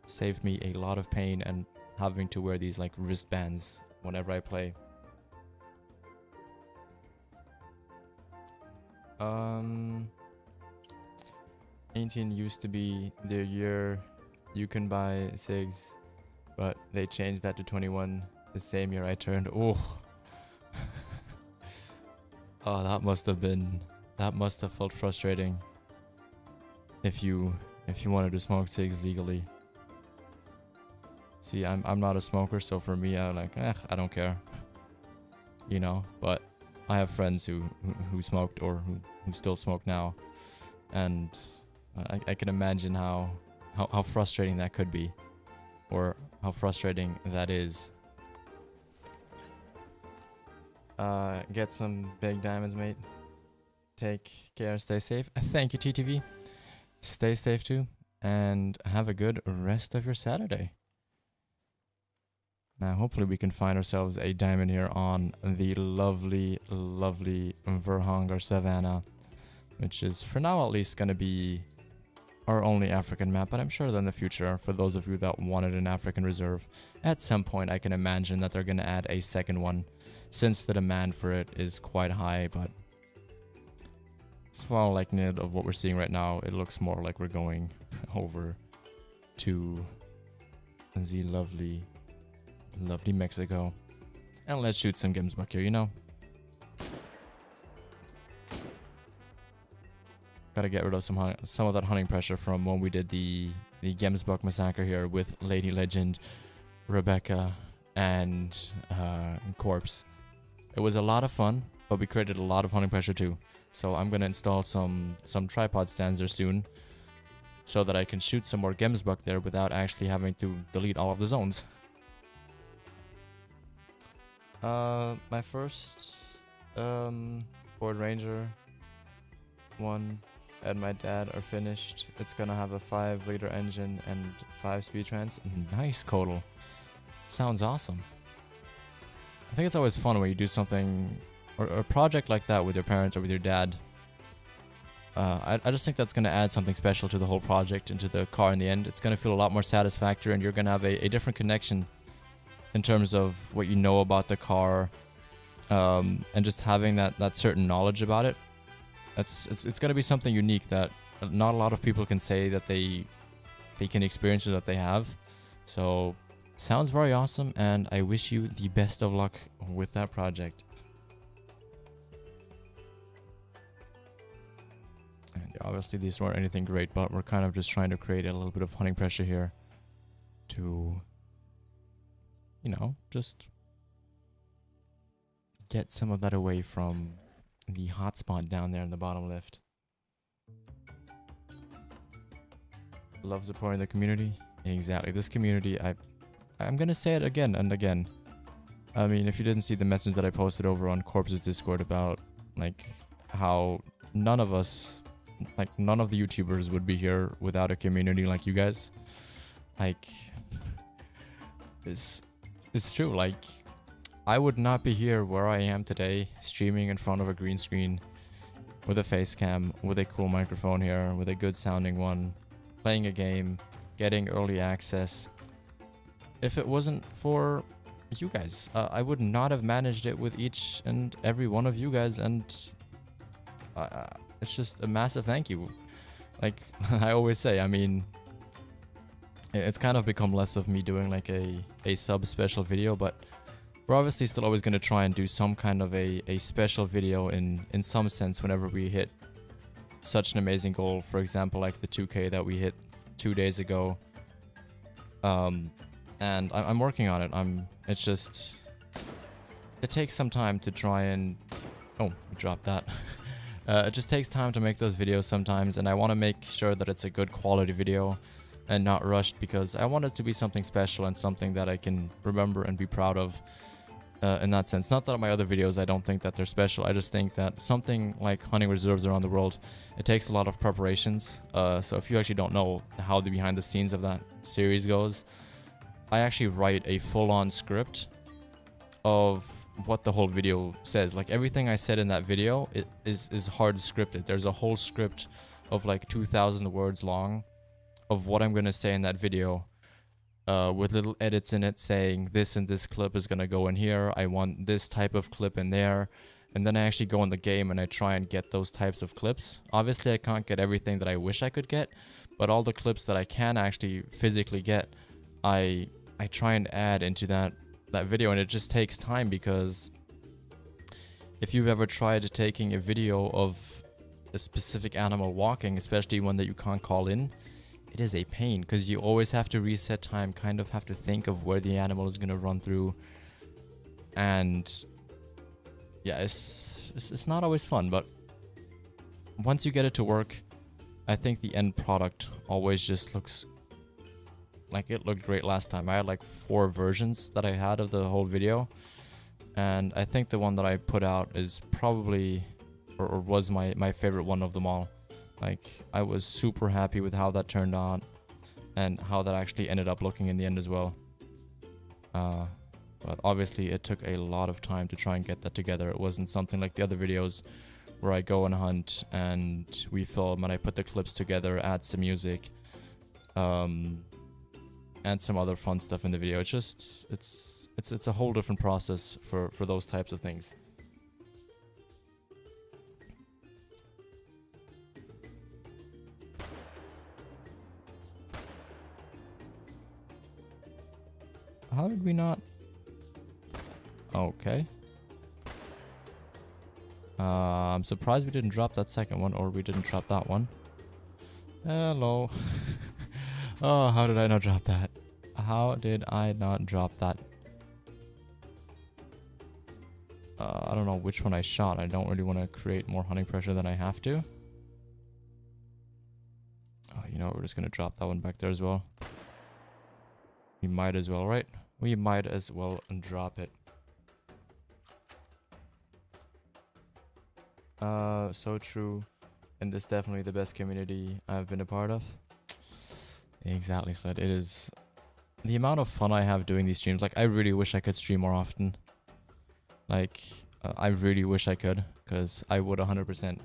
Saved me a lot of pain and having to wear these like wristbands whenever I play. 18 used to be the year you can buy cigs, but they changed that to 21 the same year I turned. Oh. Oh, that must have felt frustrating if you wanted to smoke cigs legally. See, I'm not a smoker, so for me, I'm like, I don't care. You know, but I have friends who smoked or who still smoke now, and I can imagine how frustrating that could be, or how frustrating that is. Get some big diamonds, mate. Take care, stay safe. Thank you, TTV. Stay safe too, and have a good rest of your Saturday. Now, hopefully we can find ourselves a diamond here on the lovely Verhanga Savannah, which is, for now at least, going to be our only African map, but I'm sure that in the future, for those of you that wanted an African reserve, at some point I can imagine that they're going to add a second one, since the demand for it is quite high. But for all likelihood of what we're seeing right now, it looks more like we're going over to the lovely Mexico. And let's shoot some Gemsbuck here, you know? Gotta get rid of some of that hunting pressure from when we did the Gemsbuck massacre here with Lady Legend, Rebecca, and Corpse. It was a lot of fun, but we created a lot of hunting pressure too. So I'm gonna install some tripod stands there soon, so that I can shoot some more Gemsbuck there without actually having to delete all of the zones. My first Ford Ranger 1 and my dad are finished. It's gonna have a 5-liter engine and 5-speed trans. Nice, Kodal. Sounds awesome. I think it's always fun when you do something or a project like that with your parents or with your dad. I just think that's gonna add something special to the whole project and to the car in the end. It's gonna feel a lot more satisfactory, and you're gonna have a different connection in terms of what you know about the car, and just having that certain knowledge about it. It's going to be something unique that not a lot of people can say that they can experience or that they have. So sounds very awesome, and I wish you the best of luck with that project. And obviously these weren't anything great, but we're kind of just trying to create a little bit of hunting pressure here to, you know, just get some of that away from the hotspot down there in the bottom left. Love supporting the community. Exactly. This community, I'm gonna say it again and again. I mean, if you didn't see the message that I posted over on Corpse's Discord about like how none of us, like none of the YouTubers would be here without a community like you guys. Like, it's true. Like, I would not be here where I am today, streaming in front of a green screen with a face cam, with a cool microphone here, with a good sounding one, playing a game, getting early access. If it wasn't for you guys, I would not have managed it with each and every one of you guys, and it's just a massive thank you. Like I always say, I mean, it's kind of become less of me doing like a sub special video, but we're obviously still always going to try and do some kind of a special video in some sense whenever we hit such an amazing goal. For example, like the 2K that we hit 2 days ago. And I'm working on it. It's just, it takes some time to try and, oh, we dropped that. It just takes time to make those videos sometimes, and I want to make sure that it's a good quality video and not rushed, because I want it to be something special and something that I can remember and be proud of. In that sense, not that my other videos, I don't think that they're special. I just think that something like hunting reserves around the world, it takes a lot of preparations. So if you actually don't know how the behind the scenes of that series goes, I actually write a full-on script of what the whole video says. Like everything I said in that video is hard scripted. There's a whole script of like 2,000 words long of what I'm gonna say in that video. With little edits in it saying this and this clip is gonna go in here, I want this type of clip in there, and then I actually go in the game and I try and get those types of clips. Obviously I can't get everything that I wish I could get, but all the clips that I can actually physically get, I try and add into that video, and it just takes time, because if you've ever tried taking a video of a specific animal walking, especially one that you can't call in, it is a pain, because you always have to reset time, kind of have to think of where the animal is going to run through. And yeah, it's not always fun, but once you get it to work, I think the end product always just looks like it looked great last time. I had like 4 versions that I had of the whole video, and I think the one that I put out is probably or was my favorite one of them all. Like, I was super happy with how that turned out and how that actually ended up looking in the end as well. But obviously it took a lot of time to try and get that together. It wasn't something like the other videos where I go and hunt and we film and I put the clips together, add some music, and some other fun stuff in the video. It's just, it's a whole different process for those types of things. How did we not? Okay. I'm surprised we didn't drop that second one, or we didn't drop that one. Hello. Oh, how did I not drop that? How did I not drop that? I don't know which one I shot. I don't really want to create more hunting pressure than I have to. Oh, you know what? We're just going to drop that one back there as well. We might as well, right? We might as well drop it. So true. And this is definitely the best community I've been a part of. Exactly, Sled. It is the amount of fun I have doing these streams. Like, I really wish I could stream more often. Like, I really wish I could, because I would 100%.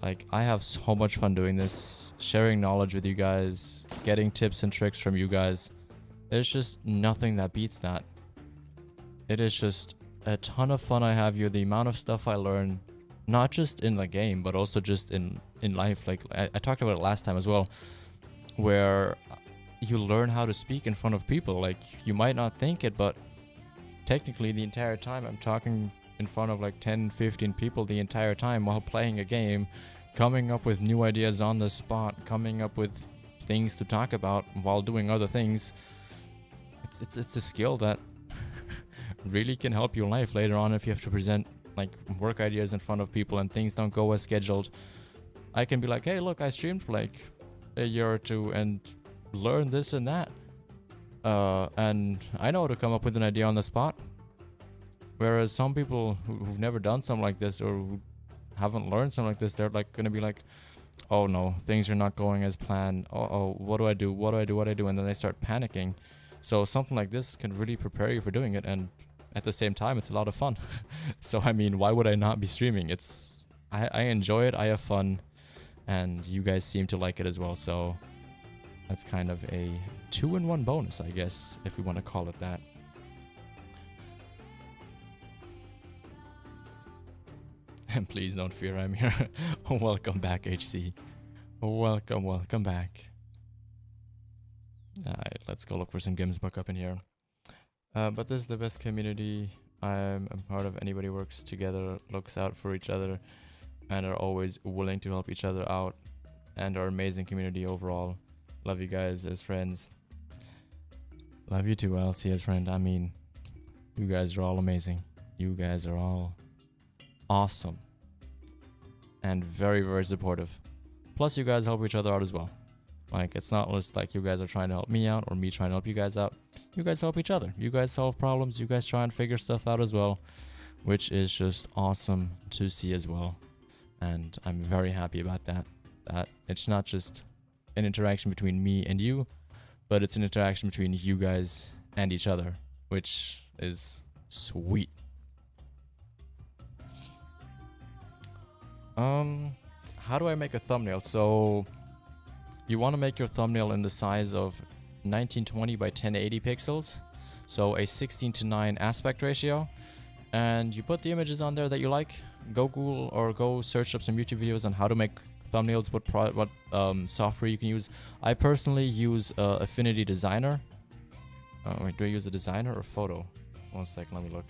Like, I have so much fun doing this, sharing knowledge with you guys, getting tips and tricks from you guys. There's just nothing that beats that. It is just a ton of fun I have here. The amount of stuff I learn, not just in the game, but also just in life. Like, I talked about it last time as well, where you learn how to speak in front of people. Like, you might not think it, but technically the entire time I'm talking in front of like 10, 15 people the entire time while playing a game, coming up with new ideas on the spot, coming up with things to talk about while doing other things. It's a skill that really can help you in life later on if you have to present like work ideas in front of people and things don't go as scheduled. I can be like, hey, look, I streamed for like a year or two and learned this and that. And I know how to come up with an idea on the spot. Whereas some people who've never done something like this or who haven't learned something like this, they're like going to be like, oh no, things are not going as planned. Oh, what do I do? What do I do? What do I do? And then they start panicking. So something like this can really prepare you for doing it. And at the same time, it's a lot of fun. So, I mean, why would I not be streaming? I enjoy it, I have fun, and you guys seem to like it as well, so that's kind of a 2-in-1 bonus, I guess, if we want to call it that. And please don't fear, I'm here. Welcome back, HC. Welcome back. Alright, let's go look for some games book up in here. But this is the best community I'm part of. Anybody works together, looks out for each other, and are always willing to help each other out, and our amazing community overall. Love you guys as friends. Love you too, LC as friend. I mean, you guys are all amazing. You guys are all awesome. And very, very supportive. Plus, you guys help each other out as well. Like, it's not just like you guys are trying to help me out or me trying to help you guys out. You guys help each other. You guys solve problems. You guys try and figure stuff out as well, which is just awesome to see as well. And I'm very happy about that. That it's not just an interaction between me and you, but it's an interaction between you guys and each other, which is sweet. How do I make a thumbnail? So you want to make your thumbnail in the size of 1920 by 1080 pixels, so a 16:9 aspect ratio, and you put the images on there that you like. Go Google or go search up some YouTube videos on how to make thumbnails, what software you can use. I personally use Affinity Designer. Wait, do I use a designer or photo? 1 second, let me look.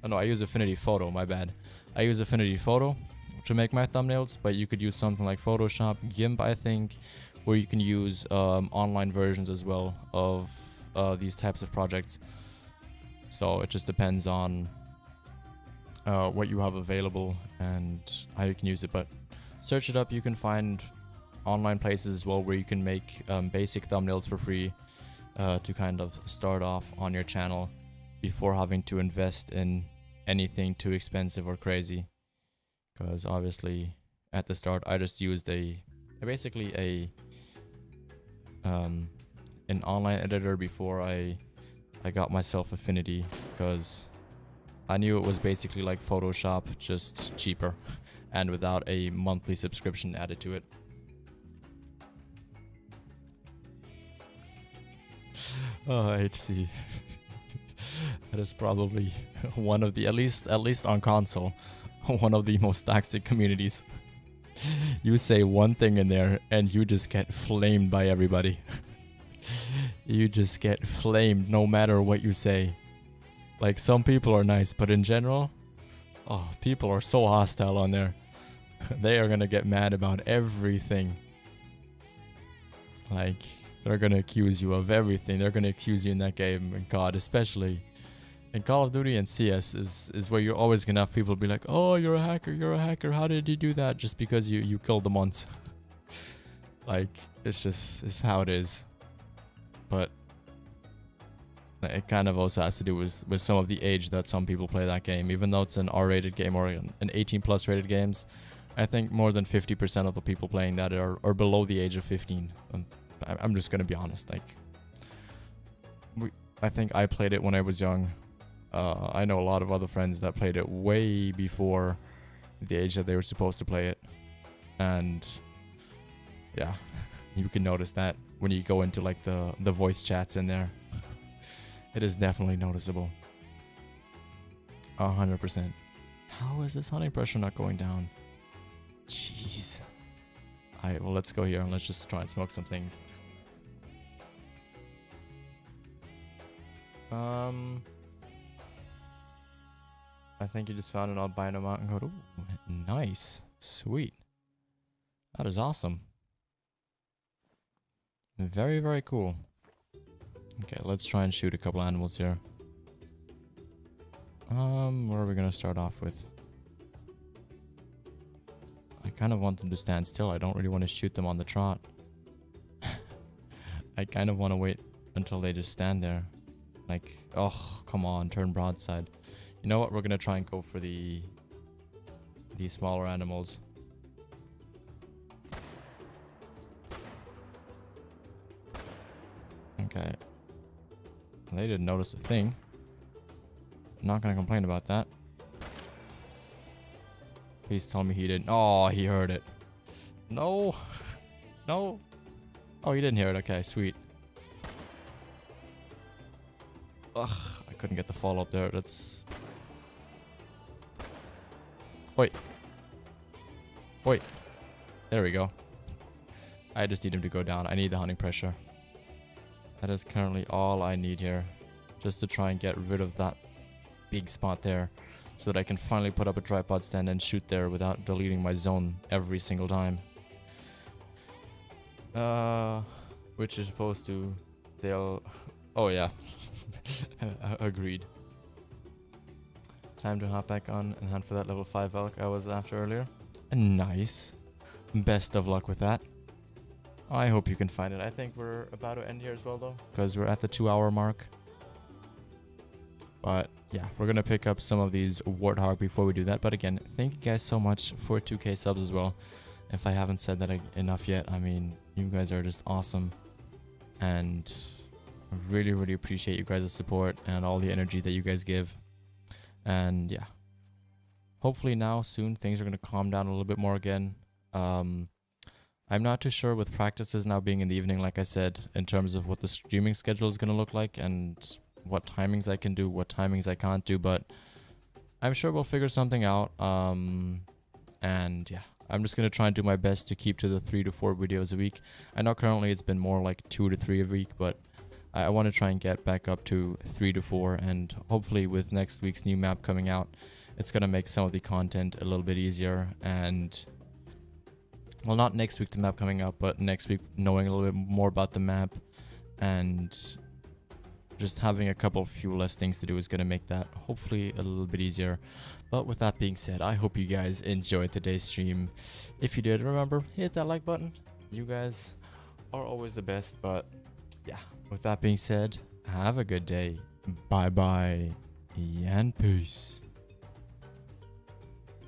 Oh no, I use Affinity Photo, my bad. I use Affinity Photo to make my thumbnails, but you could use something like Photoshop, GIMP, I think, where you can use online versions as well of these types of projects. So it just depends on what you have available and how you can use it. But search it up. You can find online places as well where you can make basic thumbnails for free to kind of start off on your channel before having to invest in anything too expensive or crazy. Because obviously at the start I just used basically an online editor before I got myself Affinity, because I knew it was basically like Photoshop, just cheaper and without a monthly subscription added to it. Oh, HC. That is probably one of the, at least on console, one of the most toxic communities. You say one thing in there and you just get flamed by everybody. You just get flamed no matter what you say. Like, some people are nice, but in general, oh, people are so hostile on there. They are gonna get mad about everything. Like, they're gonna accuse you of everything. They're gonna accuse you in that game, and God, especially in Call of Duty and CS is where you're always gonna have people be like, oh, you're a hacker, how did you do that? Just because you killed them once. Like, it's how it is. But it kind of also has to do with some of the age that some people play that game. Even though it's an R-rated game or an 18+ rated games, I think more than 50% of the people playing that are below the age of 15. I'm just gonna be honest. Like, I think I played it when I was young. I know a lot of other friends that played it way before the age that they were supposed to play it. And yeah, you can notice that when you go into like the voice chats in there. It is definitely noticeable. 100%. How is this hunting pressure not going down? Jeez. Alright, well, let's go here and let's just try and smoke some things. I think you just found an albino mountain goat. Ooh, nice. Sweet. That is awesome. Very, very cool. Okay, let's try and shoot a couple animals here. Where are we gonna start off with? I kind of want them to stand still. I don't really want to shoot them on the trot. I kind of want to wait until they just stand there. Like, oh, come on, turn broadside. You know what? We're gonna try and go for these smaller animals. Okay. They didn't notice a thing. I'm not gonna complain about that. Please tell me he didn't. Oh, he heard it. No. No. Oh, he didn't hear it. Okay, sweet. Ugh, I couldn't get the follow up there. That's... Wait. Wait. There we go. I just need him to go down. I need the hunting pressure. That is currently all I need here. Just to try and get rid of that big spot there. So that I can finally put up a tripod stand and shoot there without deleting my zone every single time. Which is supposed to... They'll... Oh yeah. Agreed. Time to hop back on and hunt for that level 5 elk I was after earlier. Nice. Best of luck with that. I hope you can find it. I think we're about to end here as well though, because we're at the 2-hour mark. But yeah, we're gonna pick up some of these warthog before we do that. But again, thank you guys so much for 2K subs as well. If I haven't said that enough yet, I mean, you guys are just awesome. And I really, really appreciate you guys' support and all the energy that you guys give. And yeah, hopefully now soon things are going to calm down a little bit more again. I'm not too sure with practices now being in the evening, like I said, in terms of what the streaming schedule is going to look like and what timings I can do, what timings I can't do, but I'm sure we'll figure something out. And yeah, I'm just going to try and do my best to keep to the 3 to 4 videos a week. I know currently it's been more like 2 to 3 a week, but I want to try and get back up to 3 to 4, and hopefully with next week's new map coming out, it's going to make some of the content a little bit easier. And well, not next week the map coming out, but next week knowing a little bit more about the map and just having a few less things to do is going to make that hopefully a little bit easier. But with that being said, I hope you guys enjoyed today's stream. If you did, remember, hit that like button. You guys are always the best. But yeah, with that being said, have a good day. Bye bye and peace.